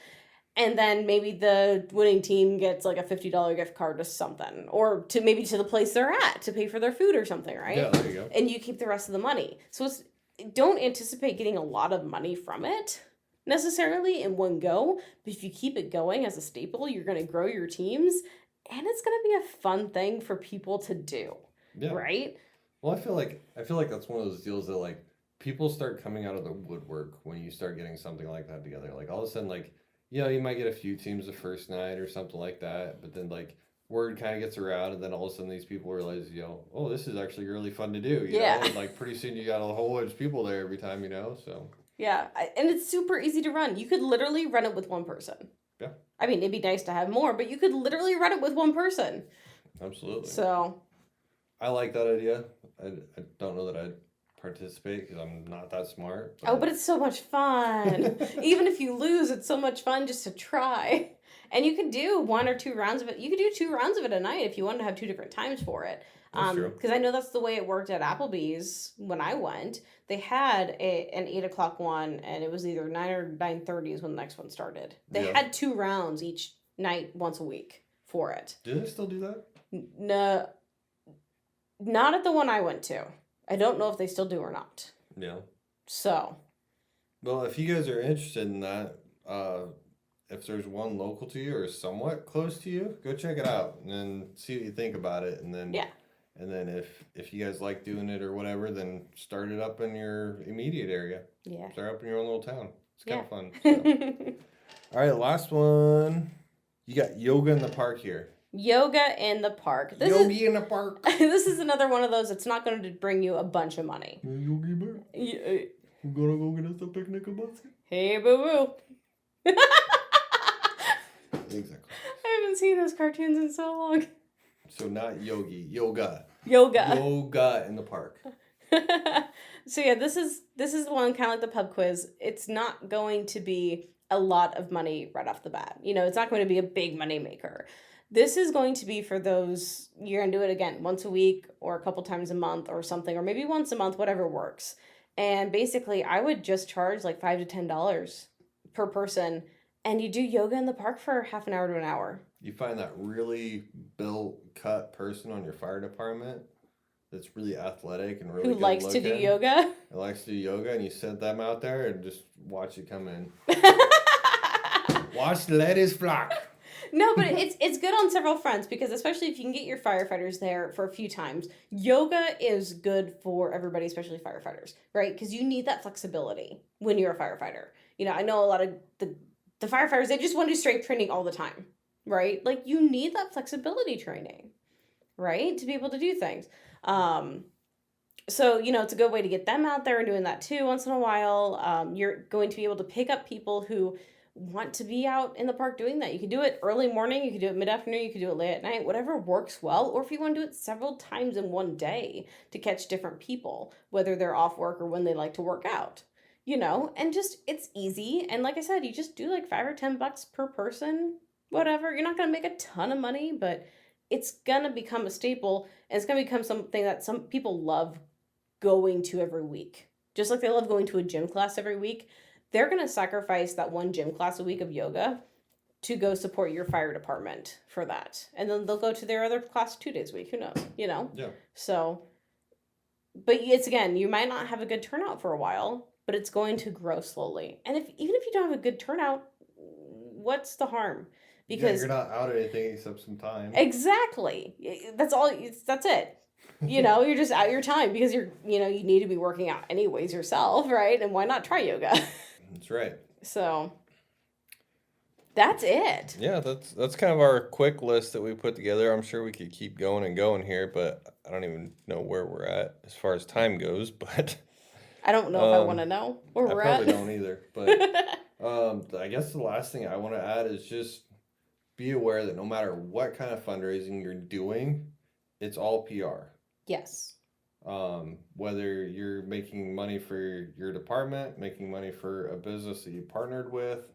And then maybe the winning team gets like a $50 gift card to something, or to maybe to the place they're at to pay for their food or something, right? Yeah, there you go. And you keep the rest of the money. So don't anticipate getting a lot of money from it necessarily in one go, but if you keep it going as a staple, you're going to grow your teams, and it's going to be a fun thing for people to do, Yeah. right? Well, I feel like that's one of those deals that like people start coming out of the woodwork when you start getting something like that together. Like all of a sudden, like you might get a few teams the first night or something like that, but then like word kind of gets around, and then all of a sudden these people realize, oh, this is actually really fun to do. You know, and like pretty soon you got a whole bunch of people there every time. So. Yeah, and it's super easy to run. You could literally run it with one person. Yeah. I mean, it'd be nice to have more, but you could literally run it with one person. Absolutely. So. I like that idea. I don't know that I'd participate because I'm not that smart. But it's so much fun. Even if you lose, it's so much fun just to try. And you could do 1 or 2 rounds of it. You could do 2 rounds of it a night if you wanted to have 2 different times for it. That's true. Because I know that's the way it worked at Applebee's when I went. They had an 8 o'clock one, and it was either 9 or 9:30 is when the next one started. They had 2 rounds each night once a week for it. Do they still do that? No, not at the one I went to. I don't know if they still do or not. Yeah. So. Well, if you guys are interested in that, if there's one local to you or somewhat close to you, go check it out and then see what you think about it. And then and then if you guys like doing it or whatever, then start it up in your immediate area. Yeah. Start up in your own little town. It's kind of fun. So. All right, last one. You got yoga in the park here. Yoga in the park. Yogi in the park. This is another one of those. It's not going to bring you a bunch of money. Yogi bear. I'm gonna go get us a picnic basket. Hey, boo boo. Exactly. I haven't seen those cartoons in so long. So not yogi, yoga. Yoga in the park. So yeah, this is the one kind of like the pub quiz. It's not going to be a lot of money right off the bat. It's not going to be a big money maker. This is going to be for those, you're going to do it again once a week or a couple times a month or something, or maybe once a month, whatever works. And basically, I would just charge like $5 to $10 per person, and you do yoga in the park for half an hour to an hour. You find that really built-cut person on your fire department that's really athletic and really who good likes looking, to do yoga. Who likes to do yoga, and you set them out there and just watch it come in. Watch the ladies flock. No, but it's good on several fronts, because especially if you can get your firefighters there for a few times, yoga is good for everybody, especially firefighters, right? Because you need that flexibility when you're a firefighter. I know a lot of the firefighters, they just want to do strength training all the time, right? Like, you need that flexibility training, right? To be able to do things. So, it's a good way to get them out there and doing that too once in a while. You're going to be able to pick up people who want to be out in the park doing that. You can do it early morning, you can do it mid-afternoon, you can do it late at night, whatever works well. Or if you want to do it several times in one day to catch different people, whether they're off work or when they like to work out, and just, it's easy. And like I said, you just do like $5 or $10 per person, whatever. You're not going to make a ton of money, but it's going to become a staple, and it's going to become something that some people love going to every week. Just like they love going to a gym class every week. They're going to sacrifice that one gym class a week of yoga to go support your fire department for that. And then they'll go to their other class 2 days a week. Who knows? Yeah. So, but it's, again, you might not have a good turnout for a while, but it's going to grow slowly. And even if you don't have a good turnout, what's the harm? Because you're not out of anything except some time. Exactly. That's it. You're just out your time because you need to be working out anyways yourself, right? And why not try yoga? That's right. So that's it. Yeah, that's kind of our quick list that we put together. I'm sure we could keep going and going here, but I don't even know where we're at as far as time goes. But I don't know if I want to know where we're at. I probably don't either. But I guess the last thing I want to add is just be aware that no matter what kind of fundraising you're doing, it's all PR. Yes. Whether you're making money for your department, making money for a business that you partnered with,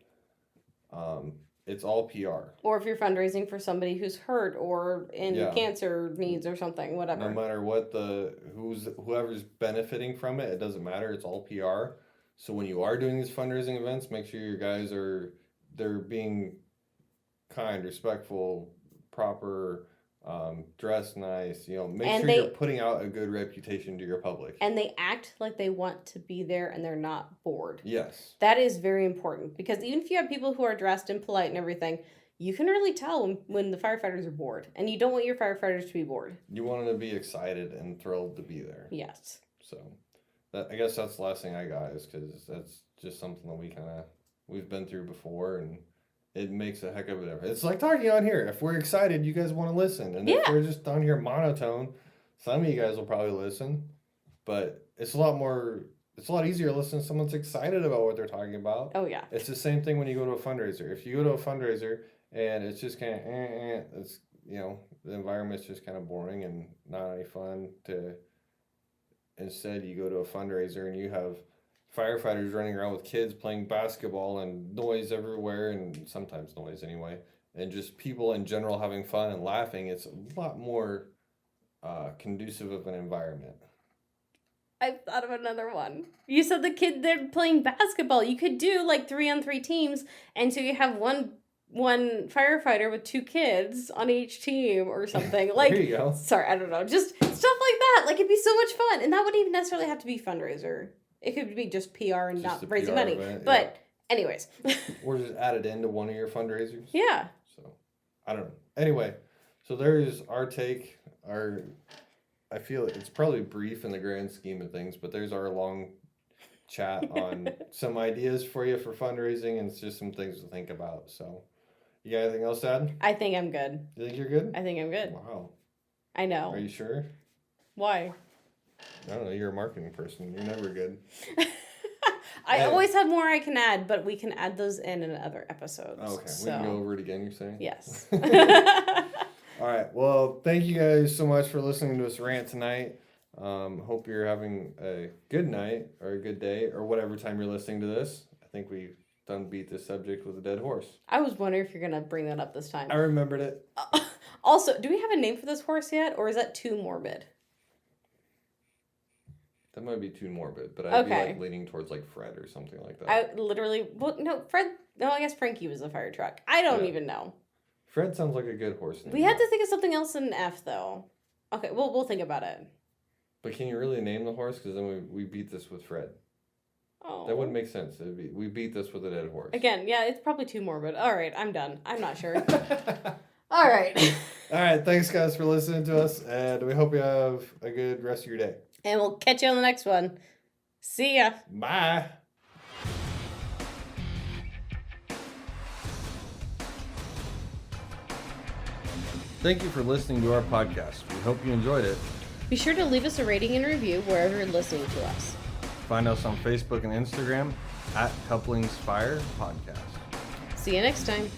it's all PR. Or if you're fundraising for somebody who's hurt or in cancer needs or something, whatever. No matter what whoever's benefiting from it, it doesn't matter. It's all PR. So when you are doing these fundraising events, make sure your guys are they're being kind, respectful, proper, dressed nice, make And sure you're putting out a good reputation to your public. And they act like they want to be there and they're not bored. Yes. That is very important, because even if you have people who are dressed and polite and everything, you can really tell when the firefighters are bored, and you don't want your firefighters to be bored. You want them to be excited and thrilled to be there. Yes. So I guess that's the last thing I got, is because that's just something that we've been through before, and it makes a heck of a difference. It's like talking on here. If we're excited, you guys want to listen. And if we're just on here monotone, some of you guys will probably listen. But it's a lot easier to listen to someone that's excited about what they're talking about. Oh, yeah. It's the same thing when you go to a fundraiser. If you go to a fundraiser and it's just kind of, it's, the environment's just kind of boring and not any fun instead you go to a fundraiser and you have firefighters running around with kids playing basketball and noise everywhere, and sometimes noise anyway, and just people in general having fun and laughing. It's a lot more conducive of an environment. I thought of another one. You said the kid, they're playing basketball. You could do like 3-on-3 teams, and so you have one firefighter with 2 kids on each team or something. Like, there you go. Sorry, I don't know. Just stuff like that. Like, it'd be so much fun. And that wouldn't even necessarily have to be fundraiser. It could be just PR and Just not a raising PR money. event, But anyways. Or just add it into one of your fundraisers. Yeah. So, I don't know. Anyway, so there's our take. I feel it's probably brief in the grand scheme of things, but there's our long chat on some ideas for you for fundraising, and it's just some things to think about. So, you got anything else to add? I think I'm good. You think you're good? I think I'm good. Wow. I know. Are you sure? Why? I don't know. You're a marketing person. You're never good. I always have more I can add, but we can add those in other episodes. Okay. So. We can go over it again, you're saying? Yes. All right. Well, thank you guys so much for listening to us rant tonight. Hope you're having a good night or a good day or whatever time you're listening to this. I think we've done beat this subject with a dead horse. I was wondering if you're going to bring that up this time. I remembered it. Also, do we have a name for this horse yet, or is that too morbid? That might be too morbid, but I'd be Okay. like leaning towards like Fred or something like that. I guess Frankie was a fire truck. I don't even know. Fred sounds like a good horse name. We had to think of something else in F, though. Okay, we'll think about it. But can you really name the horse? Because then we beat this with Fred. Oh. That wouldn't make sense. We beat this with a dead horse. Again, yeah, it's probably too morbid. All right, I'm done. I'm not sure. All right. All right, thanks guys for listening to us, and we hope you have a good rest of your day. And we'll catch you on the next one. See ya. Bye. Thank you for listening to our podcast. We hope you enjoyed it. Be sure to leave us a rating and review wherever you're listening to us. Find us on Facebook and Instagram @CouplingsFire Podcast. See you next time.